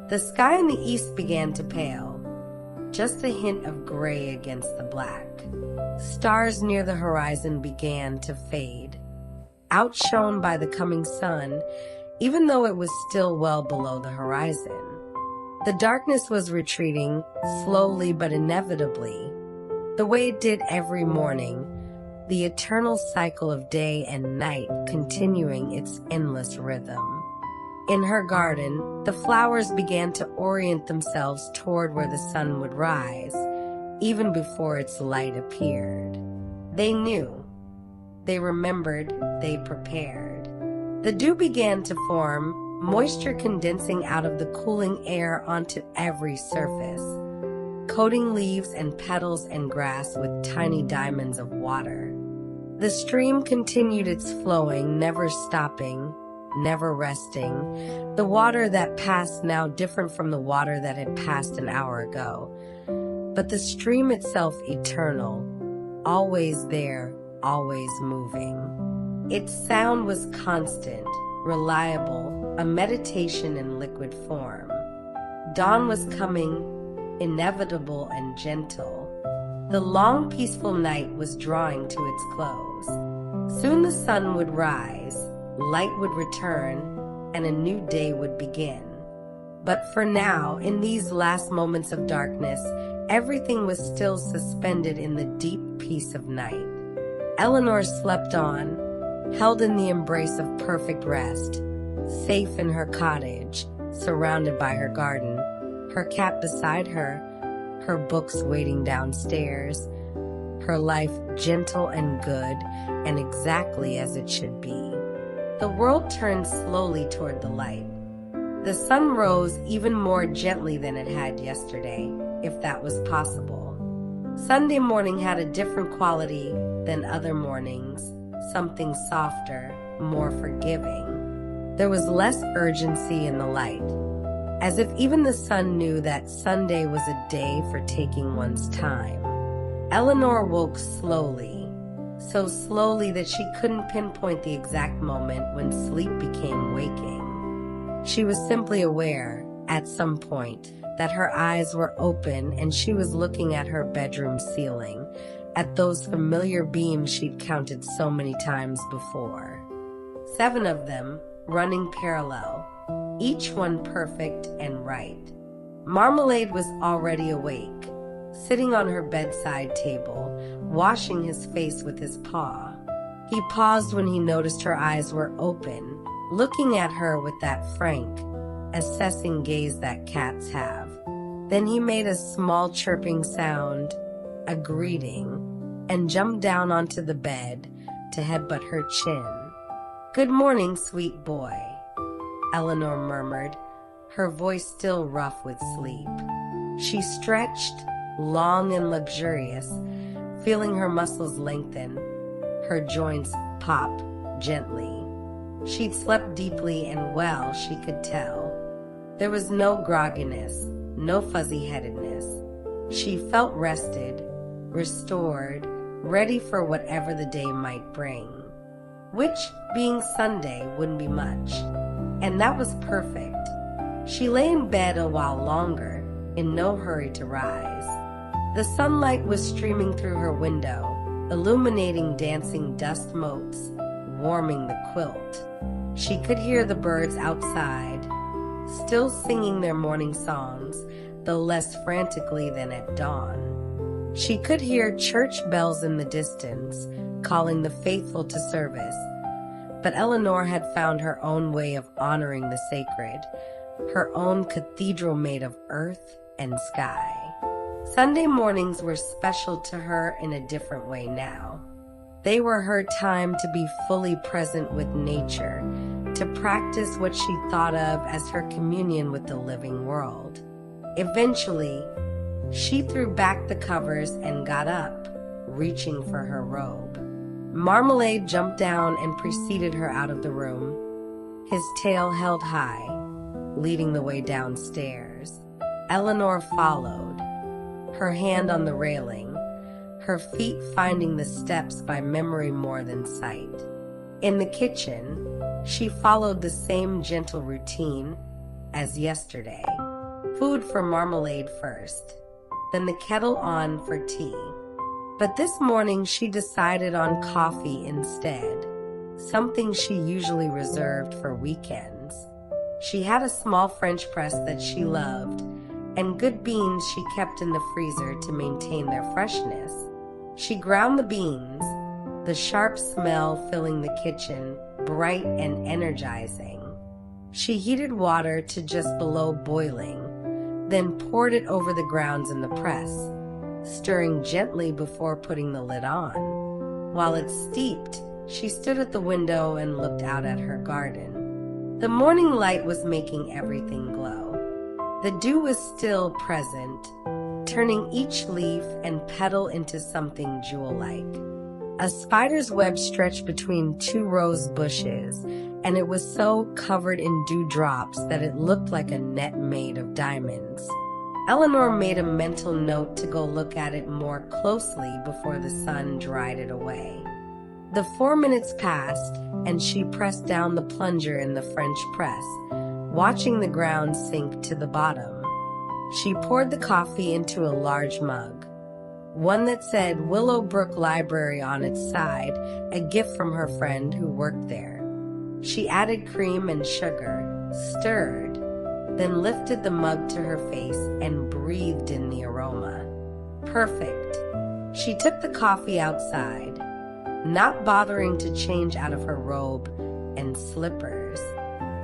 [SPEAKER 1] The sky in the east began to pale, just a hint of gray against the black. Stars near the horizon began to fade, outshone by the coming sun, even though it was still well below the horizon. The darkness was retreating, slowly but inevitably, the way it did every morning, the eternal cycle of day and night continuing its endless rhythm. In her garden, the flowers began to orient themselves toward where the sun would rise, even before its light appeared. They knew. They remembered. They prepared. The dew began to form, moisture condensing out of the cooling air onto every surface, coating leaves and petals and grass with tiny diamonds of water. The stream continued its flowing, never stopping, never resting, the water that passed now different from the water that had passed an hour ago, but the stream itself eternal, always there, always moving. Its sound was constant, reliable, a meditation in liquid form. Dawn was coming, inevitable and gentle. The long, peaceful night was drawing to its close. Soon the sun would rise, light would return, and a new day would begin. But for now, in these last moments of darkness, everything was still suspended in the deep peace of night. Eleanor slept on, held in the embrace of perfect rest, safe in her cottage, surrounded by her garden, her cat beside her, her books waiting downstairs, her life gentle and good and exactly as it should be. The world turned slowly toward the light. The sun rose even more gently than it had yesterday, if that was possible. Sunday morning had a different quality than other mornings, something softer, more forgiving. There was less urgency in the light, as if even the sun knew that Sunday was a day for taking one's time. Eleanor woke slowly, so slowly that she couldn't pinpoint the exact moment when sleep became waking. She was simply aware, at some point, that her eyes were open and she was looking at her bedroom ceiling, at those familiar beams she'd counted so many times before. 7 of them, running parallel, each one perfect and right. Marmalade was already awake, sitting on her bedside table, washing his face with his paw. He paused when he noticed her eyes were open, looking at her with that frank, assessing gaze that cats have. Then he made a small chirping sound, a greeting, and jumped down onto the bed to headbutt her chin. "Good morning, sweet boy," Eleanor murmured, her voice still rough with sleep. She stretched, long and luxurious, feeling her muscles lengthen, her joints pop gently. She'd slept deeply and well, she could tell. There was no grogginess, no fuzzy-headedness. She felt rested, restored, ready for whatever the day might bring. Which, being Sunday, wouldn't be much. And that was perfect. She lay in bed a while longer, in no hurry to rise. The sunlight was streaming through her window, illuminating dancing dust motes, warming the quilt. She could hear the birds outside, still singing their morning songs, though less frantically than at dawn. She could hear church bells in the distance, calling the faithful to service. But Eleanor had found her own way of honoring the sacred, her own cathedral made of earth and sky. Sunday mornings were special to her in a different way now. They were her time to be fully present with nature, to practice what she thought of as her communion with the living world. Eventually, she threw back the covers and got up, reaching for her robe. Marmalade jumped down and preceded her out of the room, his tail held high, leading the way downstairs. Eleanor followed, her hand on the railing, her feet finding the steps by memory more than sight. In the kitchen, she followed the same gentle routine as yesterday. Food for Marmalade first, then the kettle on for tea. But this morning she decided on coffee instead, something she usually reserved for weekends. She had a small French press that she loved, and good beans she kept in the freezer to maintain their freshness. She ground the beans, the sharp smell filling the kitchen, bright and energizing. She heated water to just below boiling, then poured it over the grounds in the press, stirring gently before putting the lid on. While it steeped, she stood at the window and looked out at her garden. The morning light was making everything glow. The dew was still present, turning each leaf and petal into something jewel-like. A spider's web stretched between 2 rose bushes, and it was so covered in dewdrops that it looked like a net made of diamonds. Eleanor made a mental note to go look at it more closely before the sun dried it away. The 4 minutes passed, and she pressed down the plunger in the French press, watching the ground sink to the bottom. She poured the coffee into a large mug, one that said Willowbrook Library on its side, a gift from her friend who worked there. She added cream and sugar, stirred, then lifted the mug to her face and breathed in the aroma. Perfect. She took the coffee outside, not bothering to change out of her robe and slippers.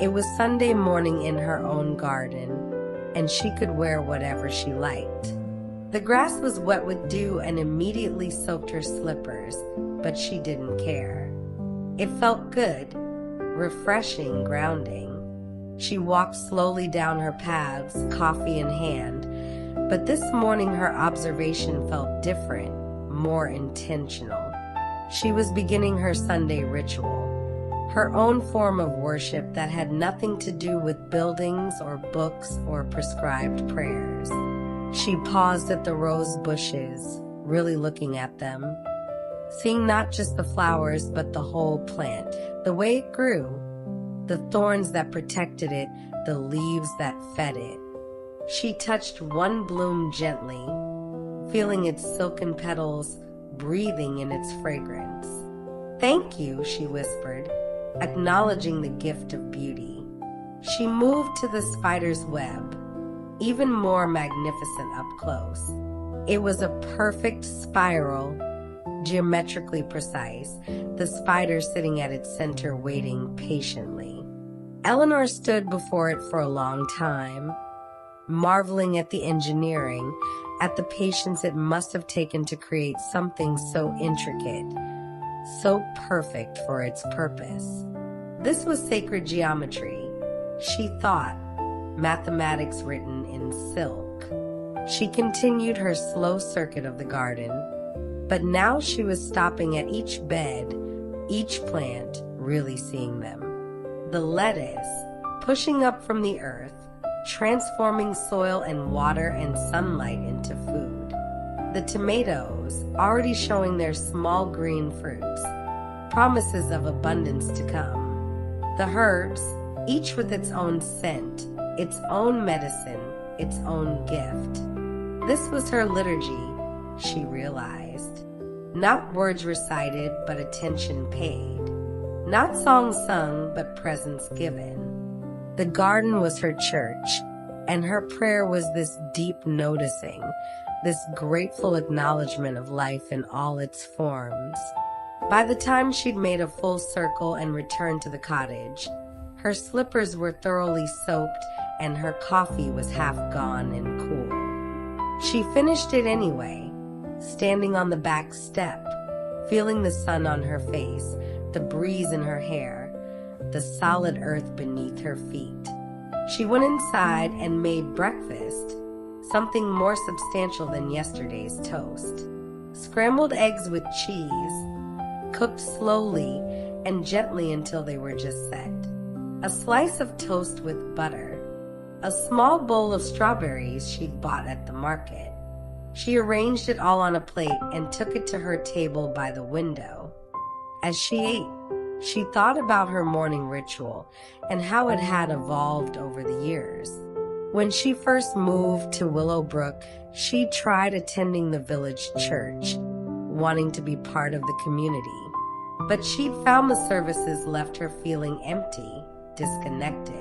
[SPEAKER 1] It was Sunday morning in her own garden, and she could wear whatever she liked. The grass was wet with dew and immediately soaked her slippers, but she didn't care. It felt good, refreshing, grounding. She walked slowly down her paths, coffee in hand, but this morning her observation felt different, more intentional. She was beginning her Sunday ritual, her own form of worship that had nothing to do with buildings or books or prescribed prayers. She paused at the rose bushes, really looking at them, seeing not just the flowers but the whole plant, the way it grew, the thorns that protected it, the leaves that fed it. She touched one bloom gently, feeling its silken petals breathing in its fragrance. "Thank you," she whispered, acknowledging the gift of beauty. She moved to the spider's web, even more magnificent up close. It was a perfect spiral, geometrically precise, the spider sitting at its center waiting patiently. Eleanor stood before it for a long time, marveling at the engineering, at the patience it must have taken to create something so intricate, so perfect for its purpose. This was sacred geometry, she thought, mathematics written in silk. She continued her slow circuit of the garden, but now she was stopping at each bed, each plant, really seeing them. The lettuce, pushing up from the earth, transforming soil and water and sunlight into food. The tomatoes, already showing their small green fruits, promises of abundance to come. The herbs, each with its own scent, its own medicine, its own gift. This was her liturgy, she realized. Not words recited, but attention paid. Not songs sung, but presence given. The garden was her church, and her prayer was this deep noticing, this grateful acknowledgement of life in all its forms. By the time she'd made a full circle and returned to the cottage, her slippers were thoroughly soaked and her coffee was half gone and cool. She finished it anyway, standing on the back step, feeling the sun on her face, the breeze in her hair, the solid earth beneath her feet. She went inside and made breakfast, something more substantial than yesterday's toast. Scrambled eggs with cheese, cooked slowly and gently until they were just set. A slice of toast with butter. A small bowl of strawberries she'd bought at the market. She arranged it all on a plate and took it to her table by the window. As she ate, she thought about her morning ritual and how it had evolved over the years. When she first moved to Willowbrook, she tried attending the village church, wanting to be part of the community. But she'd found the services left her feeling empty, disconnected.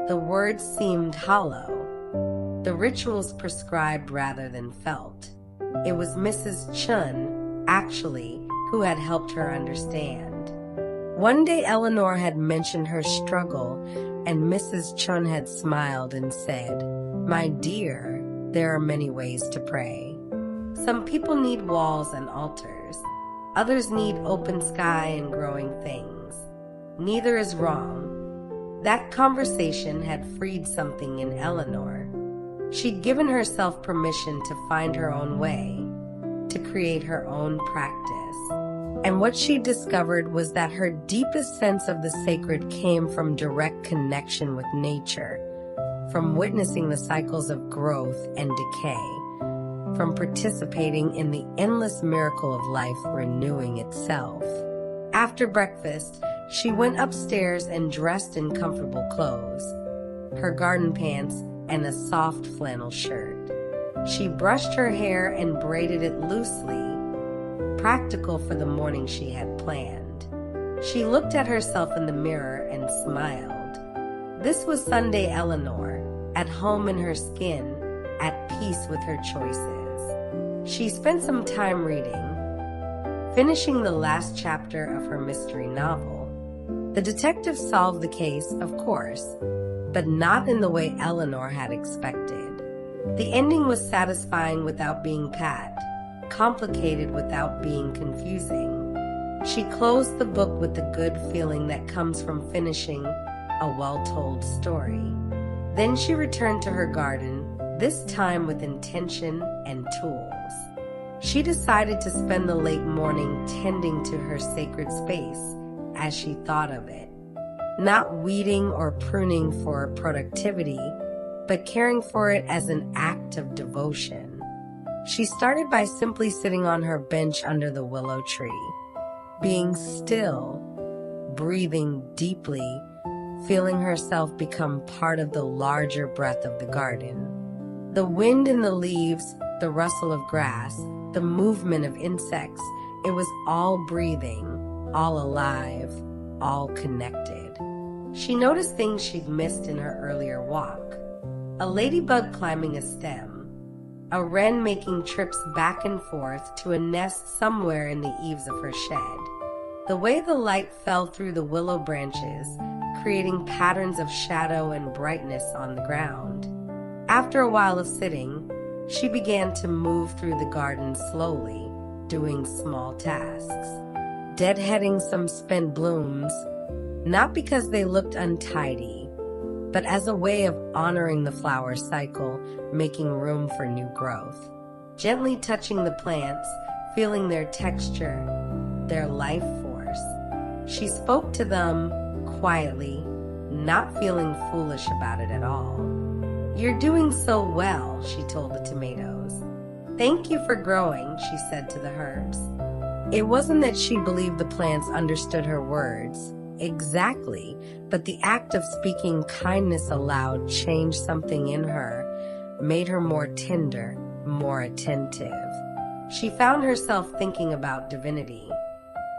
[SPEAKER 1] The words seemed hollow. The rituals prescribed rather than felt. It was Mrs. Chun, actually, who had helped her understand. One day Eleanor had mentioned her struggle, and Mrs. Chun had smiled and said, "My dear, there are many ways to pray. Some people need walls and altars. Others need open sky and growing things. Neither is wrong." That conversation had freed something in Eleanor. She'd given herself permission to find her own way, to create her own practice. And what she discovered was that her deepest sense of the sacred came from direct connection with nature, from witnessing the cycles of growth and decay, from participating in the endless miracle of life renewing itself. After breakfast, she went upstairs and dressed in comfortable clothes, her garden pants and a soft flannel shirt. She brushed her hair and braided it loosely, practical for the morning she had planned. She looked at herself in the mirror and smiled. This was Sunday Eleanor, at home in her skin, at peace with her choices. She spent some time reading, finishing the last chapter of her mystery novel. The detective solved the case, of course, but not in the way Eleanor had expected. The ending was satisfying without being pat, complicated without being confusing. She closed the book with the good feeling that comes from finishing a well-told story. Then she returned to her garden, this time with intention and tools. She decided to spend the late morning tending to her sacred space, as she thought of it. Not weeding or pruning for productivity, but caring for it as an act of devotion. She started by simply sitting on her bench under the willow tree, being still, breathing deeply, feeling herself become part of the larger breath of the garden. The wind in the leaves, the rustle of grass, the movement of insects. It was all breathing, all alive, all connected. She noticed things she'd missed in her earlier walk. A ladybug climbing a stem, a wren making trips back and forth to a nest somewhere in the eaves of her shed. The way the light fell through the willow branches, creating patterns of shadow and brightness on the ground. After a while of sitting, she began to move through the garden slowly, doing small tasks, deadheading some spent blooms, not because they looked untidy, but as a way of honoring the flower cycle, making room for new growth. Gently touching the plants, feeling their texture, their life force. She spoke to them quietly, not feeling foolish about it at all. "You're doing so well," she told the tomatoes. "Thank you for growing," she said to the herbs. It wasn't that she believed the plants understood her words exactly, but the act of speaking kindness aloud changed something in her, made her more tender, more attentive. She found herself thinking about divinity,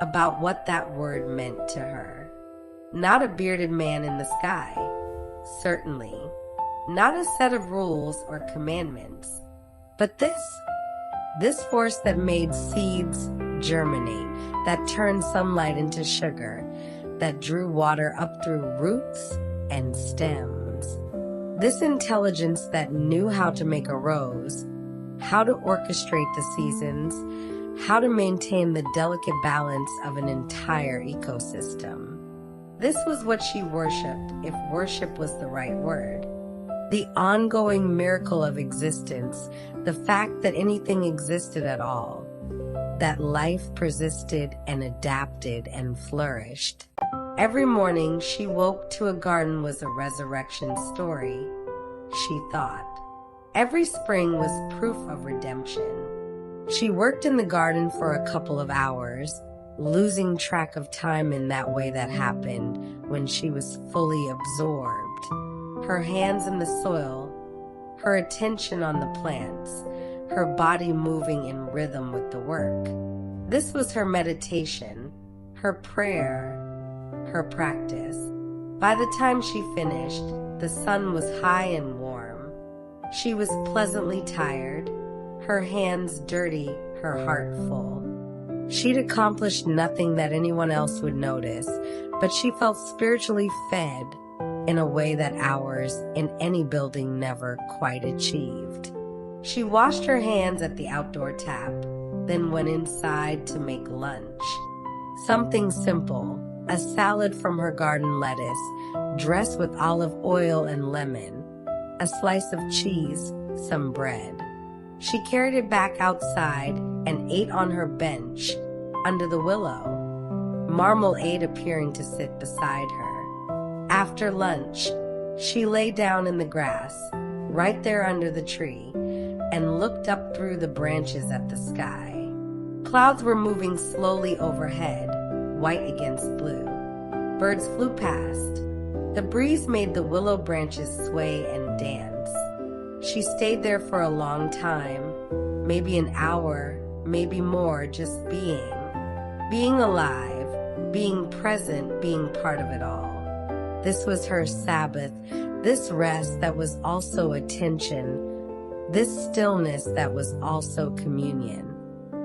[SPEAKER 1] about what that word meant to her. Not a bearded man in the sky, certainly. Not a set of rules or commandments, but this force that made seeds germinate, that turned sunlight into sugar, that drew water up through roots and stems. This intelligence that knew how to make a rose, how to orchestrate the seasons, how to maintain the delicate balance of an entire ecosystem. This was what she worshipped, if worship was the right word. The ongoing miracle of existence, the fact that anything existed at all, that life persisted and adapted and flourished. Every morning she woke to a garden was a resurrection story, she thought. Every spring was proof of redemption. She worked in the garden for a couple of hours, losing track of time in that way that happened when she was fully absorbed. Her hands in the soil, her attention on the plants, her body moving in rhythm with the work. This was her meditation, her prayer, her practice. By the time she finished, the sun was high and warm. She was pleasantly tired, her hands dirty, her heart full. She'd accomplished nothing that anyone else would notice, but she felt spiritually fed in a way that hours in any building never quite achieved. She washed her hands at the outdoor tap, then went inside to make lunch. Something simple, a salad from her garden lettuce, dressed with olive oil and lemon, a slice of cheese, some bread. She carried it back outside and ate on her bench under the willow, Marmalade appearing to sit beside her. After lunch, she lay down in the grass, right there under the tree, and looked up through the branches at the sky. Clouds were moving slowly overhead, white against blue. Birds flew past. The breeze made the willow branches sway and dance. She stayed there for a long time, maybe an hour, maybe more, just being alive, being present, being part of it all. This was her Sabbath, this rest that was also attention, this stillness that was also communion.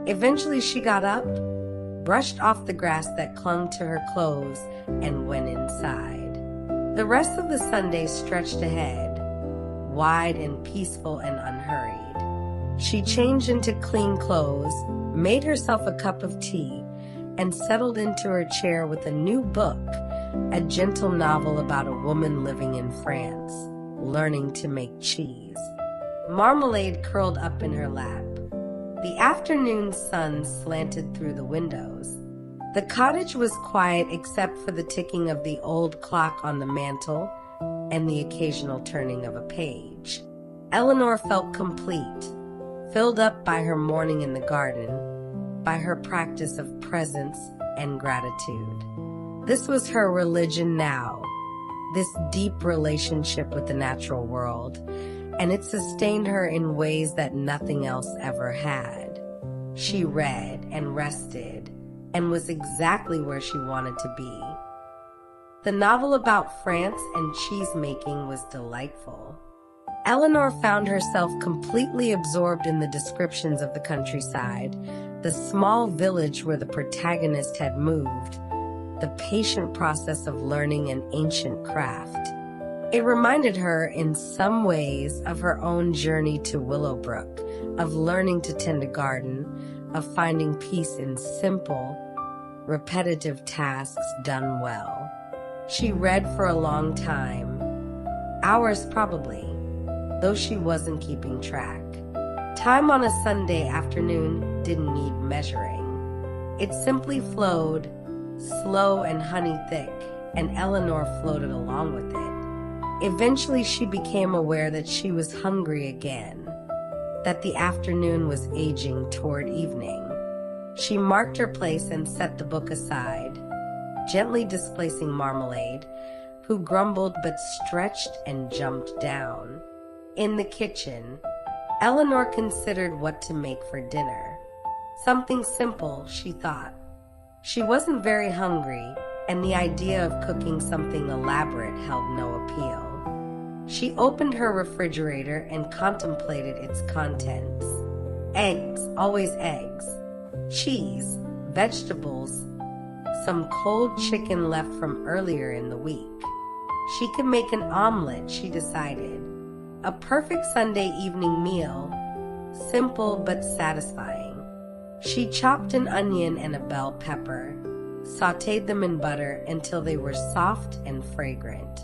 [SPEAKER 1] Eventually she got up, brushed off the grass that clung to her clothes, and went inside. The rest of the Sunday stretched ahead, wide and peaceful and unhurried. She changed into clean clothes, made herself a cup of tea, and settled into her chair with a new book, a gentle novel about a woman living in France, learning to make cheese. Marmalade curled up in her lap. The afternoon sun slanted through the windows. The cottage was quiet except for the ticking of the old clock on the mantel and the occasional turning of a page. Eleanor felt complete, filled up by her morning in the garden, by her practice of presence and gratitude. This was her religion now, this deep relationship with the natural world, and it sustained her in ways that nothing else ever had. She read and rested and was exactly where she wanted to be. The novel about France and cheese-making was delightful. Eleanor found herself completely absorbed in the descriptions of the countryside, the small village where the protagonist had moved, the patient process of learning an ancient craft. It reminded her in some ways of her own journey to Willowbrook, of learning to tend a garden, of finding peace in simple, repetitive tasks done well. She read for a long time, hours probably, though she wasn't keeping track. Time on a Sunday afternoon didn't need measuring. It simply flowed, slow and honey thick, and Eleanor floated along with it. Eventually she became aware that she was hungry again, that the afternoon was aging toward evening. She marked her place and set the book aside, gently displacing Marmalade, who grumbled but stretched and jumped down. In the kitchen, Eleanor considered what to make for dinner. Something simple, she thought. She wasn't very hungry, and the idea of cooking something elaborate held no appeal. She opened her refrigerator and contemplated its contents. Eggs, always eggs. Cheese, vegetables, some cold chicken left from earlier in the week. She could make an omelet, she decided. A perfect Sunday evening meal, simple but satisfying. She chopped an onion and a bell pepper, sautéed them in butter until they were soft and fragrant.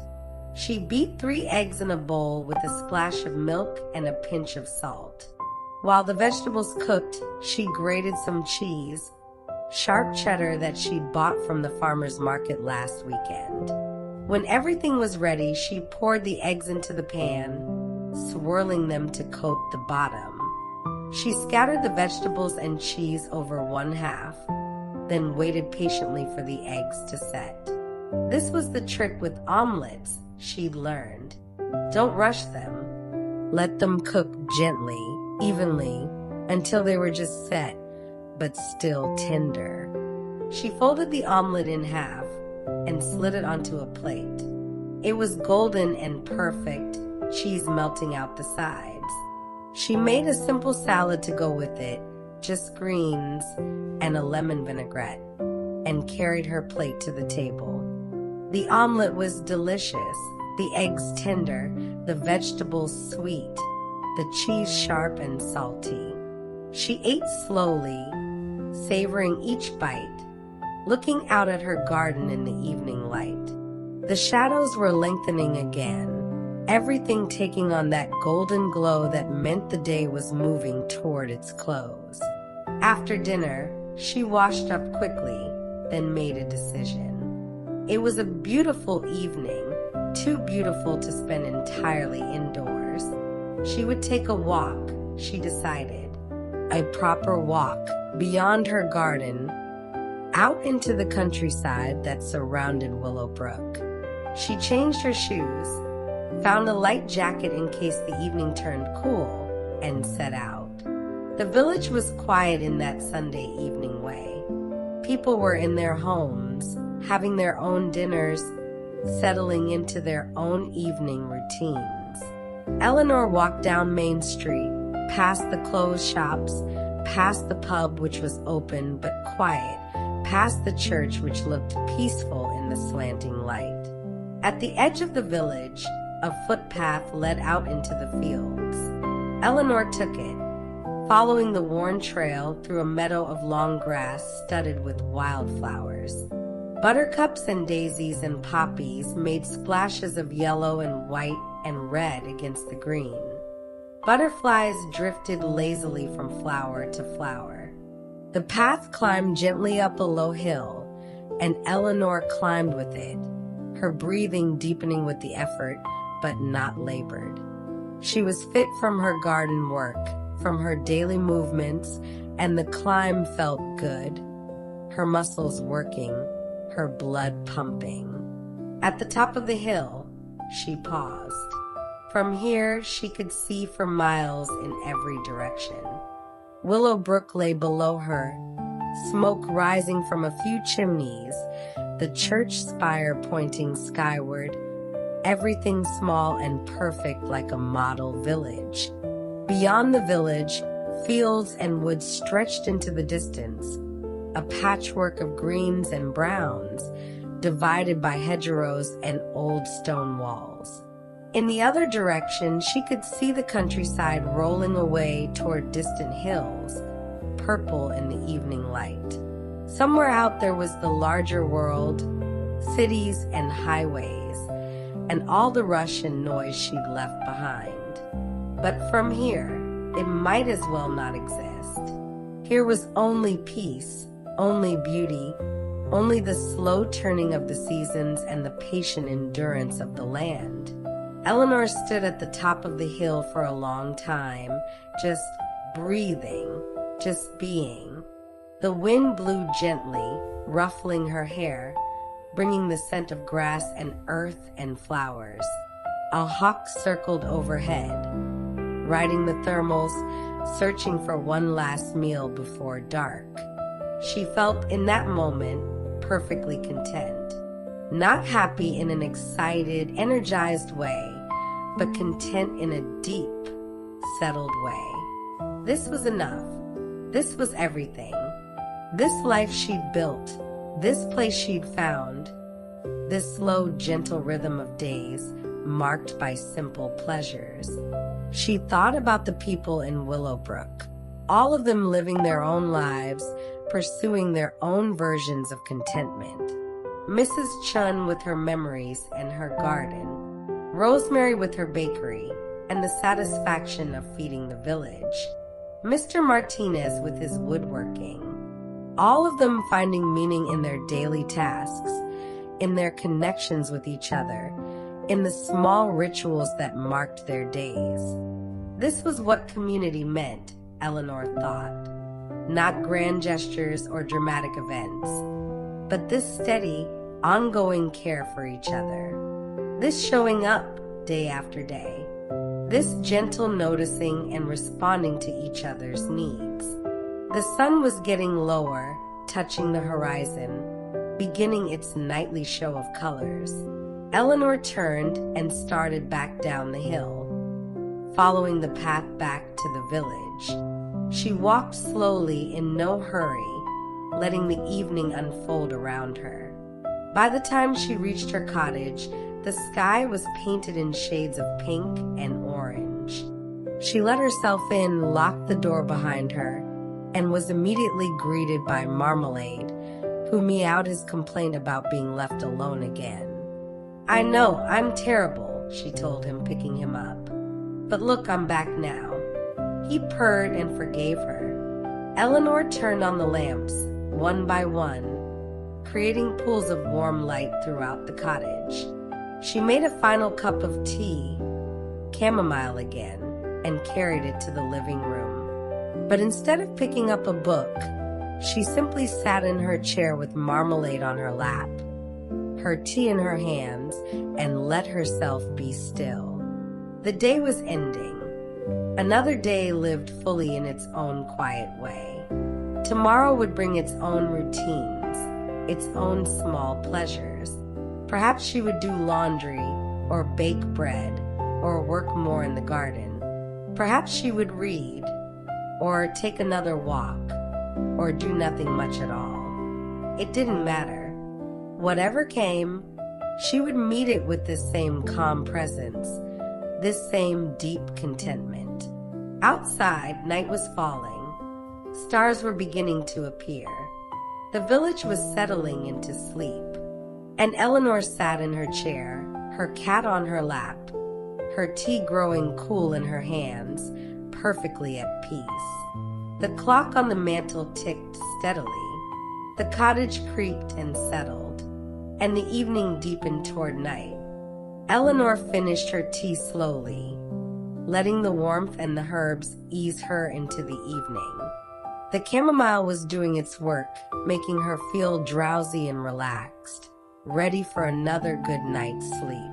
[SPEAKER 1] She beat 3 eggs in a bowl with a splash of milk and a pinch of salt. While the vegetables cooked, she grated some cheese, sharp cheddar that she'd bought from the farmer's market last weekend. When everything was ready, she poured the eggs into the pan, swirling them to coat the bottom. She scattered the vegetables and cheese over one half, then waited patiently for the eggs to set. This was the trick with omelets, she'd learned. Don't rush them. Let them cook gently, evenly, until they were just set, but still tender. She folded the omelet in half and slid it onto a plate. It was golden and perfect, cheese melting out the sides. She made a simple salad to go with it, just greens and a lemon vinaigrette, and carried her plate to the table. The omelet was delicious, the eggs tender, the vegetables sweet, the cheese sharp and salty. She ate slowly, savoring each bite, looking out at her garden in the evening light. The shadows were lengthening again, everything taking on that golden glow that meant the day was moving toward its close. After dinner, she washed up quickly, then made a decision. It was a beautiful evening, too beautiful to spend entirely indoors. She would take a walk, she decided. A proper walk, beyond her garden, out into the countryside that surrounded Willowbrook. She changed her shoes, found a light jacket in case the evening turned cool, and set out. The village was quiet in that Sunday evening way. People were in their homes, having their own dinners, settling into their own evening routines. Eleanor walked down Main Street, past the clothes shops, past the pub which was open but quiet, past the church which looked peaceful in the slanting light. At the edge of the village, a footpath led out into the fields. Eleanor took it, following the worn trail through a meadow of long grass studded with wildflowers. Buttercups and daisies and poppies made splashes of yellow and white and red against the green. Butterflies drifted lazily from flower to flower. The path climbed gently up a low hill, and Eleanor climbed with it, her breathing deepening with the effort, but not labored. She was fit from her garden work, from her daily movements, and the climb felt good, her muscles working, her blood pumping. At the top of the hill, she paused. From here, she could see for miles in every direction. Willowbrook lay below her, smoke rising from a few chimneys, the church spire pointing skyward, everything small and perfect like a model village. Beyond the village, fields and woods stretched into the distance, a patchwork of greens and browns, divided by hedgerows and old stone walls. In the other direction, she could see the countryside rolling away toward distant hills, purple in the evening light. Somewhere out there was the larger world, cities and highways, and all the rush and noise she'd left behind. But from here, it might as well not exist. Here was only peace, only beauty, only the slow turning of the seasons and the patient endurance of the land. Eleanor stood at the top of the hill for a long time, just breathing, just being. The wind blew gently, ruffling her hair, bringing the scent of grass and earth and flowers. A hawk circled overhead, riding the thermals, searching for one last meal before dark. She felt in that moment perfectly content. Not happy in an excited, energized way, but content in a deep, settled way. This was enough. This was everything. This life she'd built, this place she'd found, this slow, gentle rhythm of days marked by simple pleasures. She thought about the people in Willowbrook, all of them living their own lives, pursuing their own versions of contentment. Mrs. Chun with her memories and her garden, Rosemary with her bakery and the satisfaction of feeding the village, Mr. Martinez with his woodworking, all of them finding meaning in their daily tasks, in their connections with each other, in the small rituals that marked their days. This was what community meant, Eleanor thought. Not grand gestures or dramatic events, but this steady, ongoing care for each other. This showing up day after day. This gentle noticing and responding to each other's needs. The sun was getting lower, touching the horizon, beginning its nightly show of colors. Eleanor turned and started back down the hill, following the path back to the village. She walked slowly in no hurry, letting the evening unfold around her. By the time she reached her cottage, the sky was painted in shades of pink and orange. She let herself in, locked the door behind her, and was immediately greeted by Marmalade, who meowed his complaint about being left alone again. "I know, I'm terrible," she told him, picking him up. "But look, I'm back now." He purred and forgave her. Eleanor turned on the lamps, one by one, creating pools of warm light throughout the cottage. She made a final cup of tea, chamomile again, and carried it to the living room. But instead of picking up a book, she simply sat in her chair with Marmalade on her lap, her tea in her hands, and let herself be still. The day was ending. Another day lived fully in its own quiet way. Tomorrow would bring its own routines, its own small pleasures. Perhaps she would do laundry, or bake bread, or work more in the garden. Perhaps she would read, or take another walk, or do nothing much at all. It didn't matter. Whatever came, she would meet it with this same calm presence, this same deep contentment. Outside, night was falling. Stars were beginning to appear. The village was settling into sleep. And Eleanor sat in her chair, her cat on her lap, her tea growing cool in her hands, perfectly at peace. The clock on the mantel ticked steadily. The cottage creaked and settled, and the evening deepened toward night. Eleanor finished her tea slowly, letting the warmth and the herbs ease her into the evening. The chamomile was doing its work, making her feel drowsy and relaxed, ready for another good night's sleep.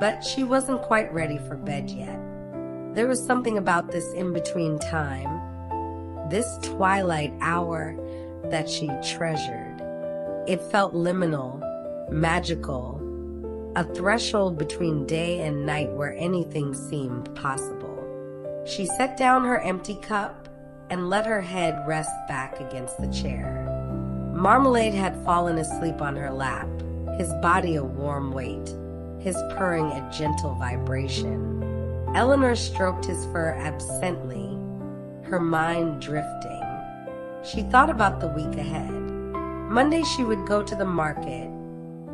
[SPEAKER 1] But she wasn't quite ready for bed yet. There was something about this in-between time, this twilight hour that she treasured. It felt liminal, magical, a threshold between day and night where anything seemed possible. She set down her empty cup and let her head rest back against the chair. Marmalade had fallen asleep on her lap, his body a warm weight, his purring a gentle vibration. Eleanor stroked his fur absently, her mind drifting. She thought about the week ahead. Monday she would go to the market.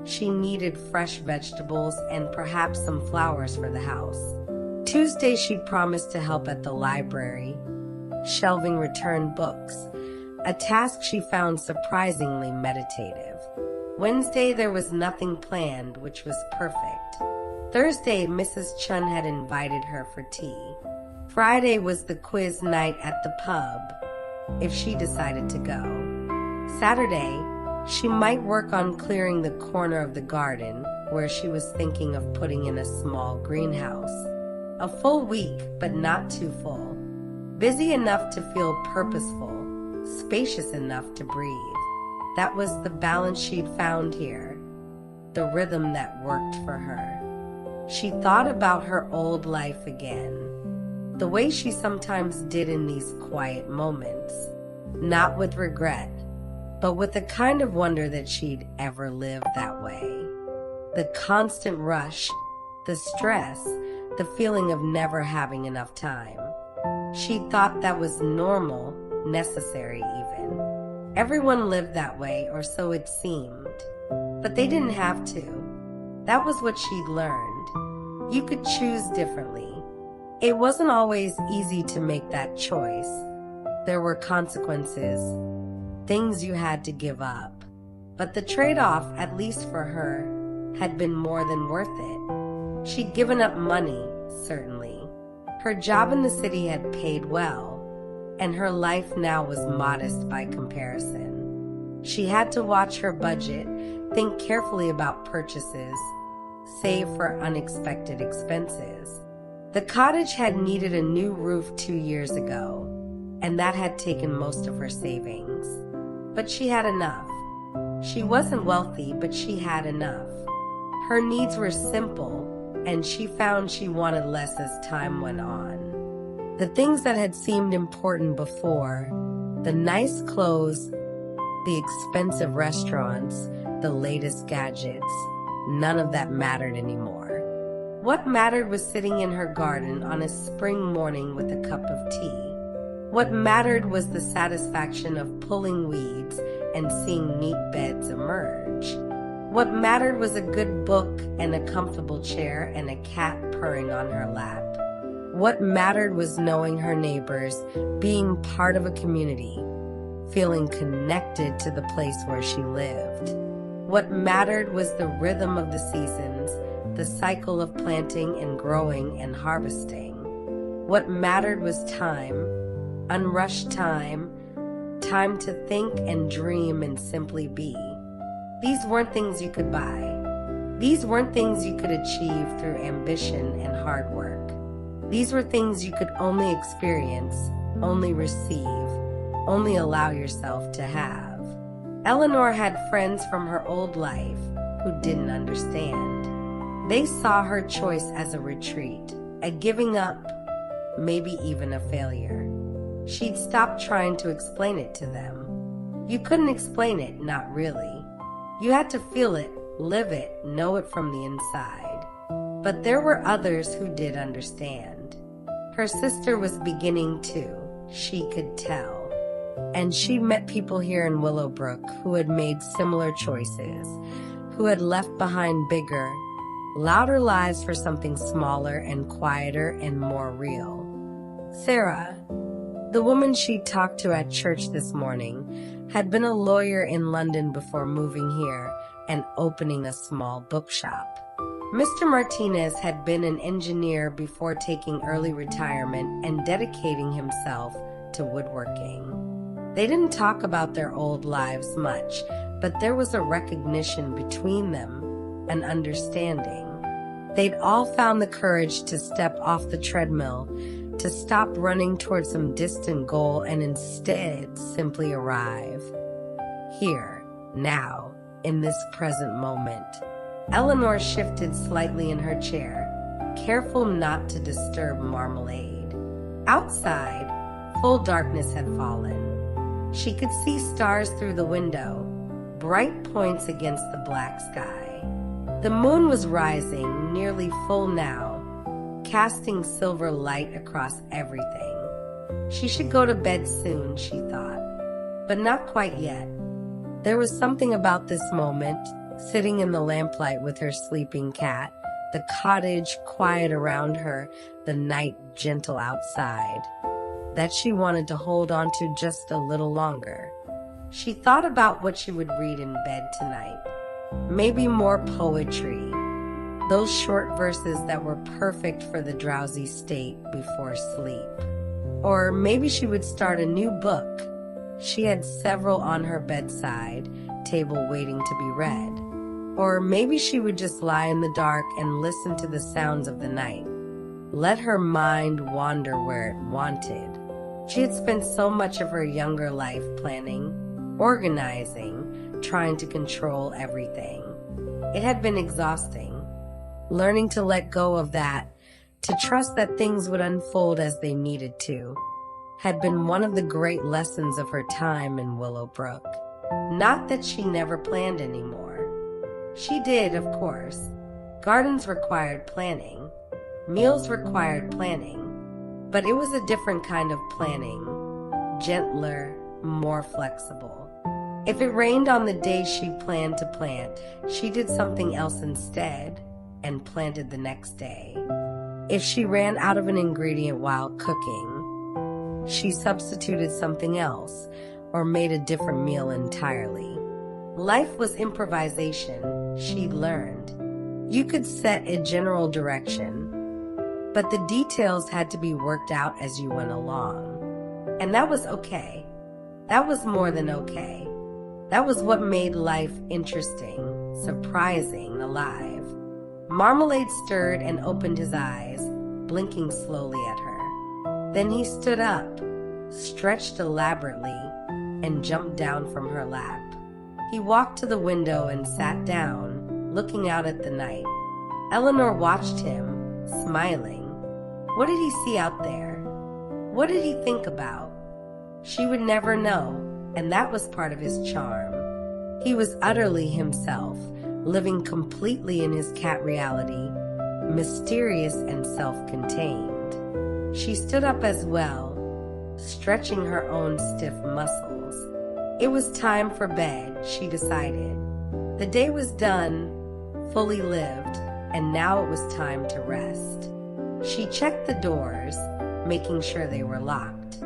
[SPEAKER 1] She needed fresh vegetables and perhaps some flowers for the house. Tuesday she promised to help at the library, shelving returned books, a task she found surprisingly meditative. Wednesday there was nothing planned, which was perfect. Thursday Mrs. Chun had invited her for tea. Friday was the quiz night at the pub, if she decided to go. Saturday, she might work on clearing the corner of the garden where she was thinking of putting in a small greenhouse. A full week, but not too full. Busy enough to feel purposeful, spacious enough to breathe. That was the balance she'd found here, the rhythm that worked for her. She thought about her old life again, the way she sometimes did in these quiet moments, not with regret, but with the kind of wonder that she'd ever lived that way. The constant rush, the stress, the feeling of never having enough time. She thought that was normal, necessary even. Everyone lived that way, or so it seemed. But they didn't have to. That was what she'd learned. You could choose differently. It wasn't always easy to make that choice. There were consequences, things you had to give up. But the trade-off, at least for her, had been more than worth it. She'd given up money, certainly. Her job in the city had paid well, and her life now was modest by comparison. She had to watch her budget, think carefully about purchases, save for unexpected expenses. The cottage had needed a new roof 2 years ago, and that had taken most of her savings. But she had enough. She wasn't wealthy, but she had enough. Her needs were simple, and she found she wanted less as time went on. The things that had seemed important before, the nice clothes, the expensive restaurants, the latest gadgets, none of that mattered anymore. What mattered was sitting in her garden on a spring morning with a cup of tea. What mattered was the satisfaction of pulling weeds and seeing neat beds emerge. What mattered was a good book and a comfortable chair and a cat purring on her lap. What mattered was knowing her neighbors, being part of a community, feeling connected to the place where she lived. What mattered was the rhythm of the seasons, the cycle of planting and growing and harvesting. What mattered was time, unrushed time, time to think and dream and simply be. These weren't things you could buy. These weren't things you could achieve through ambition and hard work. These were things you could only experience, only receive, only allow yourself to have. Eleanor had friends from her old life who didn't understand. They saw her choice as a retreat, a giving up, maybe even a failure. She'd stopped trying to explain it to them. You couldn't explain it, not really. You had to feel it, live it, know it from the inside. But there were others who did understand. Her sister was beginning to, she could tell. And she met people here in Willowbrook who had made similar choices, who had left behind bigger, louder lives for something smaller and quieter and more real. Sarah, the woman she talked to at church this morning, had been a lawyer in London before moving here and opening a small bookshop. Mr. Martinez had been an engineer before taking early retirement and dedicating himself to woodworking. They didn't talk about their old lives much, but there was a recognition between them, an understanding. They'd all found the courage to step off the treadmill, to stop running towards some distant goal and instead simply arrive. Here, now, in this present moment. Eleanor shifted slightly in her chair, careful not to disturb Marmalade. Outside, full darkness had fallen. She could see stars through the window, bright points against the black sky. The moon was rising, nearly full now, casting silver light across everything. She should go to bed soon, she thought, but not quite yet. There was something about this moment, sitting in the lamplight with her sleeping cat, the cottage quiet around her, the night gentle outside, that she wanted to hold on to just a little longer. She thought about what she would read in bed tonight. Maybe more poetry, those short verses that were perfect for the drowsy state before sleep. Or maybe she would start a new book. She had several on her bedside table waiting to be read. Or maybe she would just lie in the dark and listen to the sounds of the night. Let her mind wander where it wanted. She had spent so much of her younger life planning, organizing, trying to control everything. It had been exhausting. Learning to let go of that, to trust that things would unfold as they needed to, had been one of the great lessons of her time in Willowbrook. Not that she never planned anymore. She did, of course. Gardens required planning. Meals required planning. But it was a different kind of planning. Gentler, more flexible. If it rained on the day she planned to plant, she did something else instead and planted the next day. If she ran out of an ingredient while cooking, she substituted something else or made a different meal entirely. Life was improvisation, she'd learned. You could set a general direction, but the details had to be worked out as you went along. And that was okay. That was more than okay. That was what made life interesting, surprising, alive. Marmalade stirred and opened his eyes, blinking slowly at her. Then he stood up, stretched elaborately, and jumped down from her lap. He walked to the window and sat down, looking out at the night. Eleanor watched him, smiling. What did he see out there? What did he think about? She would never know, and that was part of his charm. He was utterly himself, living completely in his cat reality, mysterious and self-contained. She stood up as well, stretching her own stiff muscles. It was time for bed, she decided. The day was done, fully lived, and now it was time to rest. She checked the doors, making sure they were locked.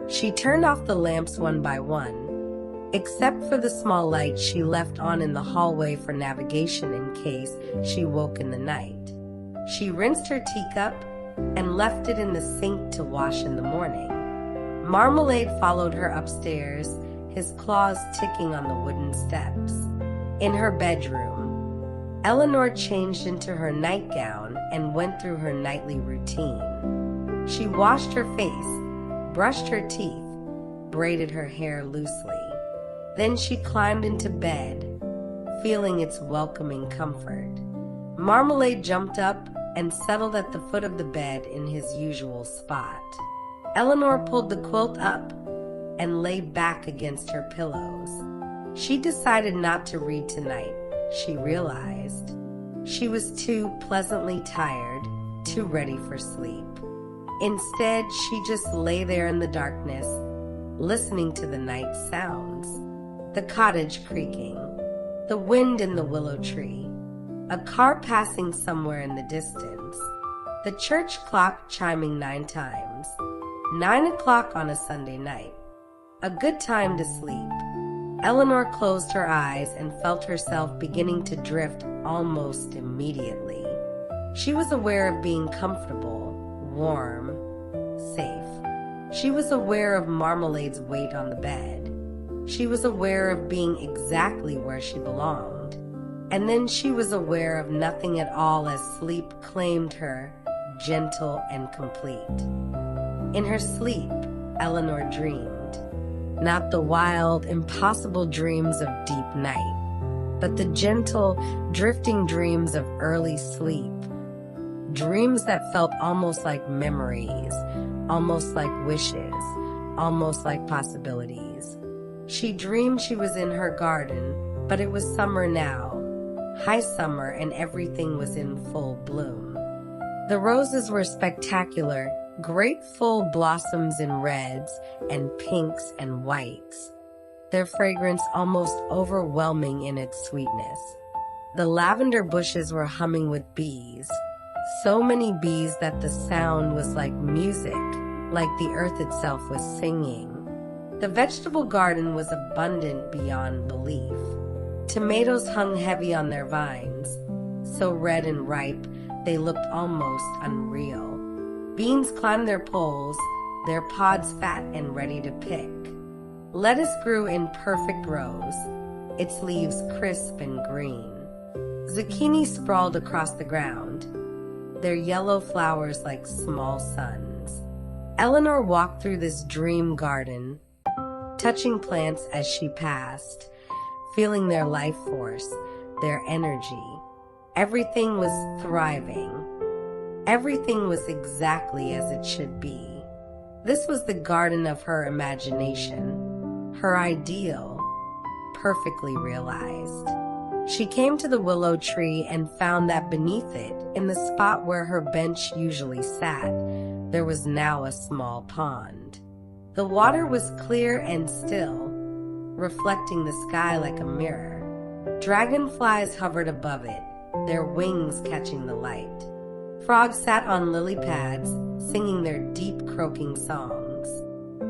[SPEAKER 1] She turned off the lamps one by one, except for the small light she left on in the hallway for navigation in case she woke in the night. She rinsed her teacup and left it in the sink to wash in the morning. Marmalade followed her upstairs, his claws ticking on the wooden steps. In her bedroom, Eleanor changed into her nightgown and went through her nightly routine. She washed her face, brushed her teeth, braided her hair loosely. Then she climbed into bed, feeling its welcoming comfort. Marmalade jumped up and settled at the foot of the bed in his usual spot. Eleanor pulled the quilt up and lay back against her pillows. She decided not to read tonight, she realized. She was too pleasantly tired, too ready for sleep. Instead, she just lay there in the darkness, listening to the night sounds. The cottage creaking, the wind in the willow tree, a car passing somewhere in the distance, the church clock chiming 9 times. 9 o'clock on a Sunday night. A good time to sleep. Eleanor closed her eyes and felt herself beginning to drift almost immediately. She was aware of being comfortable, warm, safe. She was aware of Marmalade's weight on the bed. She was aware of being exactly where she belonged. And then she was aware of nothing at all as sleep claimed her, gentle and complete. In her sleep, Eleanor dreamed. Not the wild, impossible dreams of deep night, but the gentle, drifting dreams of early sleep. Dreams that felt almost like memories, almost like wishes, almost like possibilities. She dreamed she was in her garden, but it was summer now, high summer, and everything was in full bloom. The roses were spectacular, great full blossoms in reds and pinks and whites, their fragrance almost overwhelming in its sweetness. The lavender bushes were humming with bees, so many bees that the sound was like music, like the earth itself was singing. The vegetable garden was abundant beyond belief. Tomatoes hung heavy on their vines, so red and ripe they looked almost unreal. Beans climbed their poles, their pods fat and ready to pick. Lettuce grew in perfect rows, its leaves crisp and green. Zucchini sprawled across the ground, their yellow flowers like small suns. Eleanor walked through this dream garden, touching plants as she passed, feeling their life force, their energy. Everything was thriving. Everything was exactly as it should be. This was the garden of her imagination, her ideal, perfectly realized. She came to the willow tree and found that beneath it, in the spot where her bench usually sat, there was now a small pond. The water was clear and still, reflecting the sky like a mirror. Dragonflies hovered above it, their wings catching the light. Frogs sat on lily pads, singing their deep croaking songs.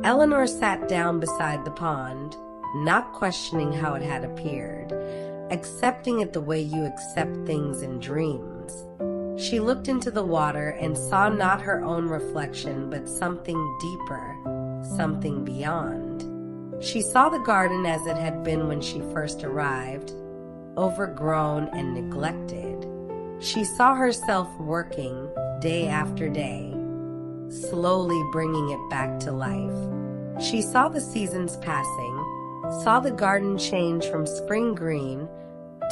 [SPEAKER 1] Eleanor sat down beside the pond, not questioning how it had appeared, accepting it the way you accept things in dreams. She looked into the water and saw not her own reflection, but something deeper, something beyond. She saw the garden as it had been when she first arrived, overgrown and neglected. She saw herself working day after day, slowly bringing it back to life. She saw the seasons passing, saw the garden change from spring green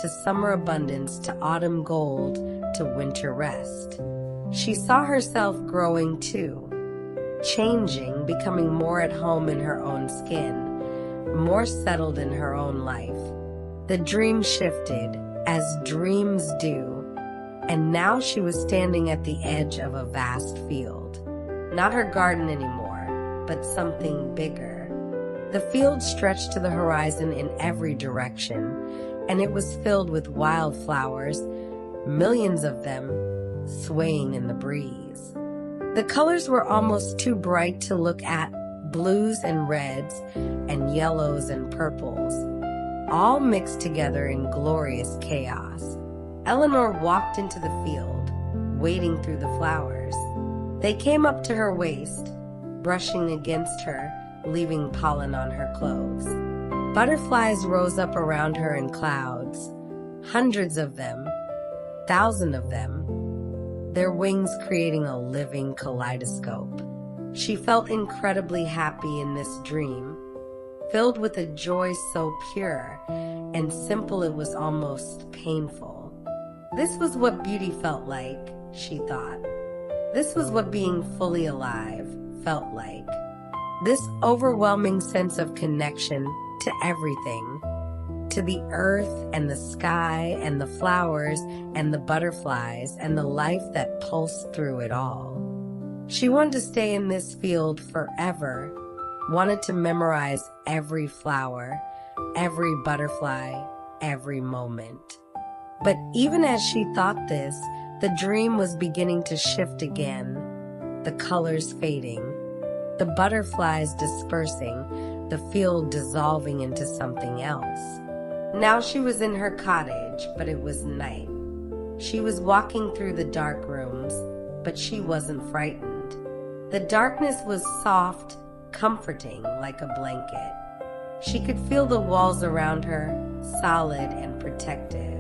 [SPEAKER 1] to summer abundance to autumn gold to winter rest. She saw herself growing too, changing, becoming more at home in her own skin, more settled in her own life. The dream shifted, as dreams do, and now she was standing at the edge of a vast field. Not her garden anymore, but something bigger. The field stretched to the horizon in every direction, and it was filled with wildflowers, millions of them, swaying in the breeze. The colors were almost too bright to look at, blues and reds and yellows and purples, all mixed together in glorious chaos. Eleanor walked into the field, wading through the flowers. They came up to her waist, brushing against her, leaving pollen on her clothes. Butterflies rose up around her in clouds, hundreds of them, thousands of them, their wings creating a living kaleidoscope. She felt incredibly happy in this dream, filled with a joy so pure and simple it was almost painful. This was what beauty felt like, she thought. This was what being fully alive felt like. This overwhelming sense of connection to everything, to the earth and the sky and the flowers and the butterflies and the life that pulsed through it all. She wanted to stay in this field forever, wanted to memorize every flower, every butterfly, every moment. But even as she thought this, the dream was beginning to shift again, the colors fading, the butterflies dispersing, the field dissolving into something else. Now she was in her cottage, but it was night. She was walking through the dark rooms, but she wasn't frightened. The darkness was soft, comforting like a blanket. She could feel the walls around her, solid and protective.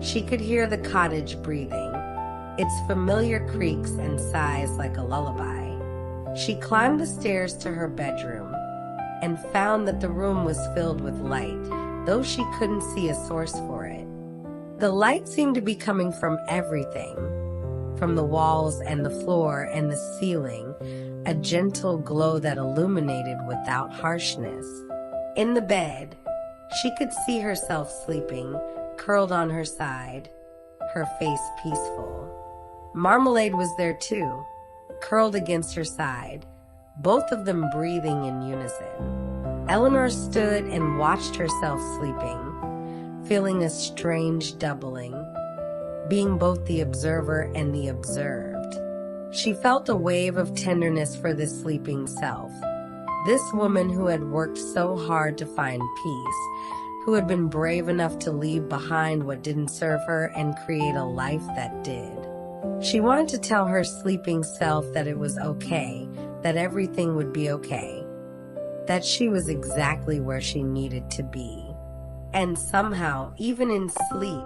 [SPEAKER 1] She could hear the cottage breathing, its familiar creaks and sighs like a lullaby. She climbed the stairs to her bedroom and found that the room was filled with light, though she couldn't see a source for it. The light seemed to be coming from everything, from the walls and the floor and the ceiling, a gentle glow that illuminated without harshness. In the bed, she could see herself sleeping, curled on her side, her face peaceful. Marmalade was there too, curled against her side, both of them breathing in unison. Eleanor stood and watched herself sleeping, feeling a strange doubling, being both the observer and the observed. She felt a wave of tenderness for this sleeping self, this woman who had worked so hard to find peace, who had been brave enough to leave behind what didn't serve her and create a life that did. She wanted to tell her sleeping self that it was okay, that everything would be okay, that she was exactly where she needed to be. And somehow, even in sleep,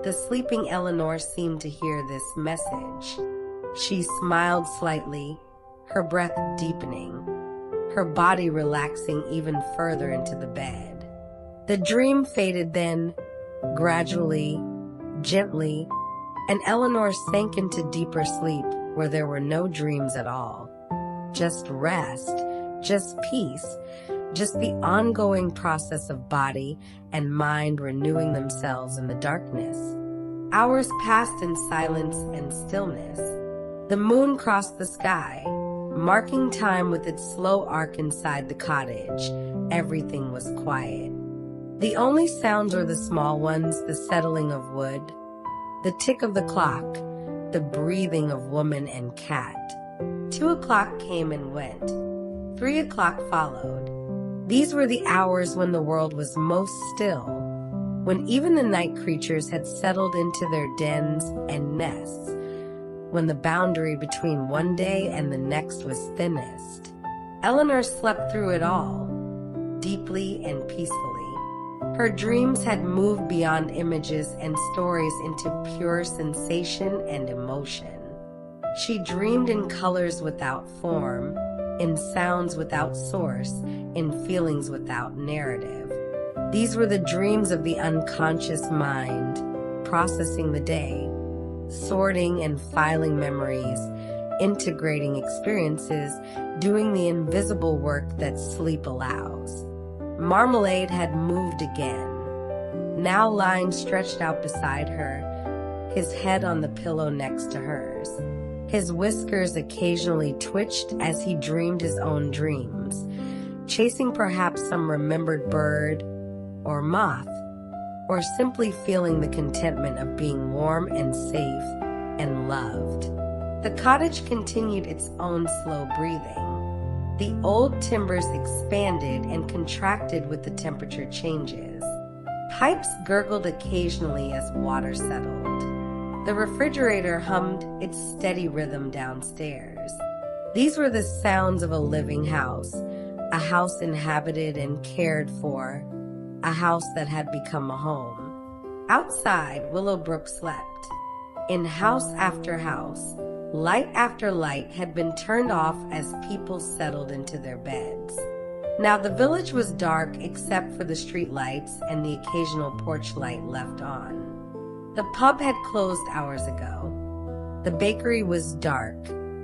[SPEAKER 1] the sleeping Eleanor seemed to hear this message. She smiled slightly, her breath deepening, her body relaxing even further into the bed. The dream faded then, gradually, gently, and Eleanor sank into deeper sleep where there were no dreams at all. Just rest, just peace, just the ongoing process of body and mind renewing themselves in the darkness. Hours passed in silence and stillness. The moon crossed the sky, marking time with its slow arc inside the cottage. Everything was quiet. The only sounds were the small ones, the settling of wood, the tick of the clock, the breathing of woman and cat. 2 o'clock came and went. 3 o'clock followed. These were the hours when the world was most still, when even the night creatures had settled into their dens and nests, when the boundary between one day and the next was thinnest. Eleanor slept through it all, deeply and peacefully. Her dreams had moved beyond images and stories into pure sensation and emotion. She dreamed in colors without form, in sounds without source, in feelings without narrative. These were the dreams of the unconscious mind, processing the day, sorting and filing memories, integrating experiences, doing the invisible work that sleep allows. Marmalade had moved again, now lying stretched out beside her, his head on the pillow next to hers. His whiskers occasionally twitched as he dreamed his own dreams, chasing perhaps some remembered bird or moth, or simply feeling the contentment of being warm and safe and loved. The cottage continued its own slow breathing. The old timbers expanded and contracted with the temperature changes. Pipes gurgled occasionally as water settled. The refrigerator hummed its steady rhythm downstairs. These were the sounds of a living house, a house inhabited and cared for, a house that had become a home. Outside, Willowbrook slept. In house after house, light after light had been turned off as people settled into their beds. Now the village was dark except for the street lights and the occasional porch light left on. The pub had closed hours ago. The bakery was dark,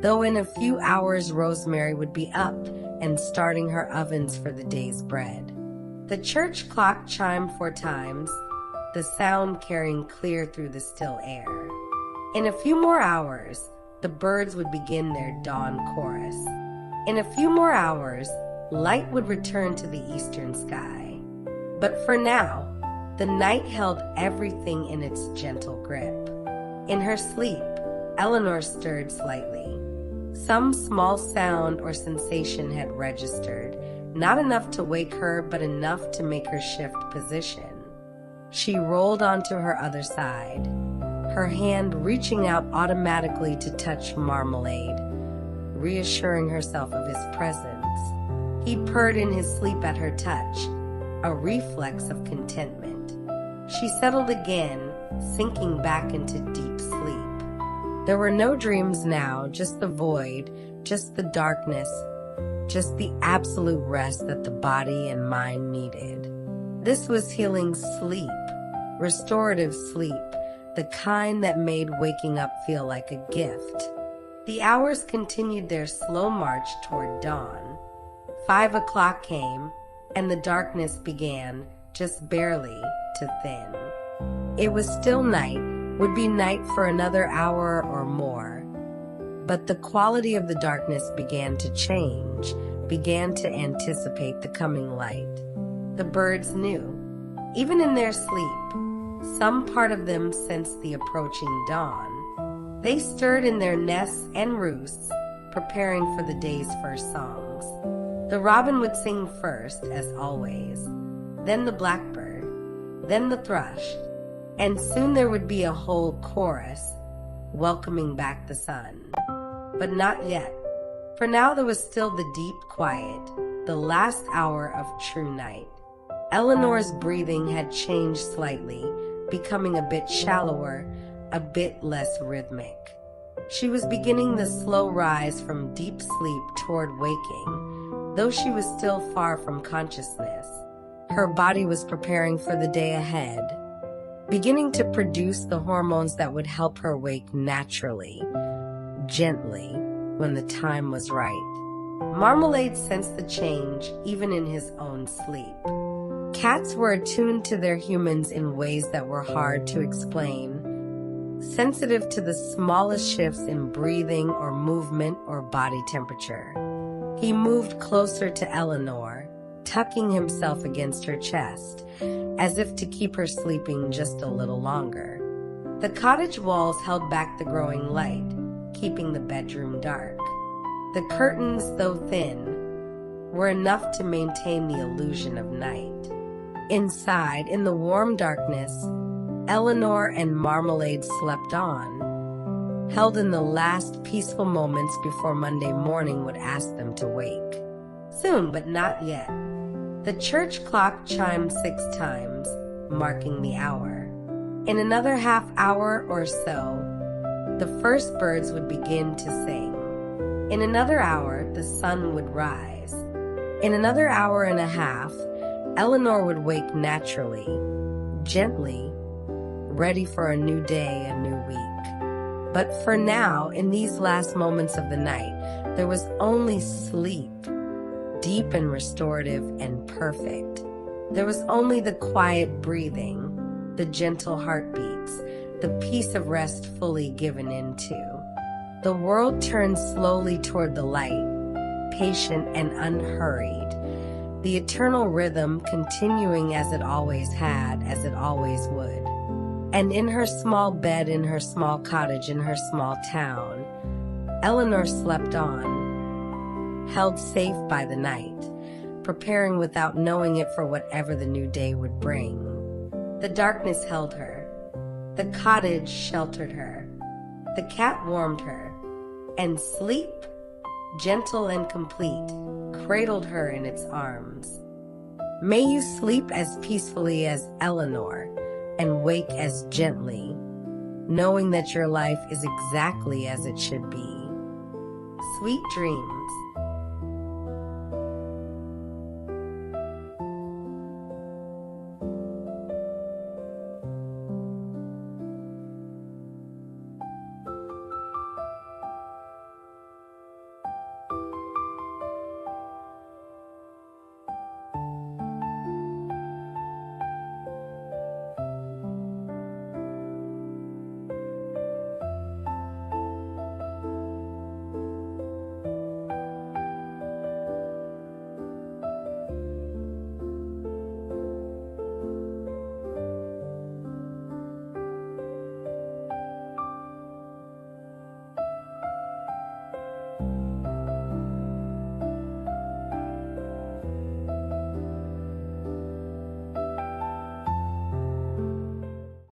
[SPEAKER 1] though in a few hours Rosemary would be up and starting her ovens for the day's bread. The church clock chimed 4 times, the sound carrying clear through the still air. In a few more hours, the birds would begin their dawn chorus. In a few more hours, light would return to the eastern sky. But for now, the night held everything in its gentle grip. In her sleep, Eleanor stirred slightly. Some small sound or sensation had registered, not enough to wake her, but enough to make her shift position. She rolled onto her other side, her hand reaching out automatically to touch Marmalade, reassuring herself of his presence. He purred in his sleep at her touch, a reflex of contentment. She settled again, sinking back into deep sleep. There were no dreams now, just the void, just the darkness, just the absolute rest that the body and mind needed. This was healing sleep, restorative sleep, the kind that made waking up feel like a gift. The hours continued their slow march toward dawn. 5 o'clock came, and the darkness began, just barely, to thin. It was still night, would be night for another hour or more. But the quality of the darkness began to change, began to anticipate the coming light. The birds knew. Even in their sleep, some part of them sensed the approaching dawn. They stirred in their nests and roosts, preparing for the day's first songs. The robin would sing first, as always, then the blackbird, then the thrush, and soon there would be a whole chorus, welcoming back the sun. But not yet. For now there was still the deep quiet, the last hour of true night. Eleanor's breathing had changed slightly, becoming a bit shallower, a bit less rhythmic. She was beginning the slow rise from deep sleep toward waking, though she was still far from consciousness. Her body was preparing for the day ahead, beginning to produce the hormones that would help her wake naturally, gently, when the time was right. Marmalade sensed the change even in his own sleep. Cats were attuned to their humans in ways that were hard to explain, sensitive to the smallest shifts in breathing or movement or body temperature. He moved closer to Eleanor, tucking himself against her chest, as if to keep her sleeping just a little longer. The cottage walls held back the growing light, keeping the bedroom dark. The curtains, though thin, were enough to maintain the illusion of night. Inside, in the warm darkness, Eleanor and Marmalade slept on, held in the last peaceful moments before Monday morning would ask them to wake. Soon, but not yet. The church clock chimed 6 times, marking the hour. In another half hour or so, the first birds would begin to sing. In another hour, the sun would rise. In another hour and a half, Eleanor would wake naturally, gently, ready for a new day, a new week. But for now, in these last moments of the night, there was only sleep, deep and restorative and perfect. There was only the quiet breathing, the gentle heartbeats, the peace of rest fully given into. The world turned slowly toward the light, patient and unhurried, the eternal rhythm continuing as it always had, as it always would. And in her small bed, in her small cottage, in her small town, Eleanor slept on, held safe by the night, preparing without knowing it for whatever the new day would bring. The darkness held her. The cottage sheltered her. The cat warmed her. And sleep, gentle and complete, cradled her in its arms. May you sleep as peacefully as Eleanor and wake as gently, knowing that your life is exactly as it should be. Sweet dreams.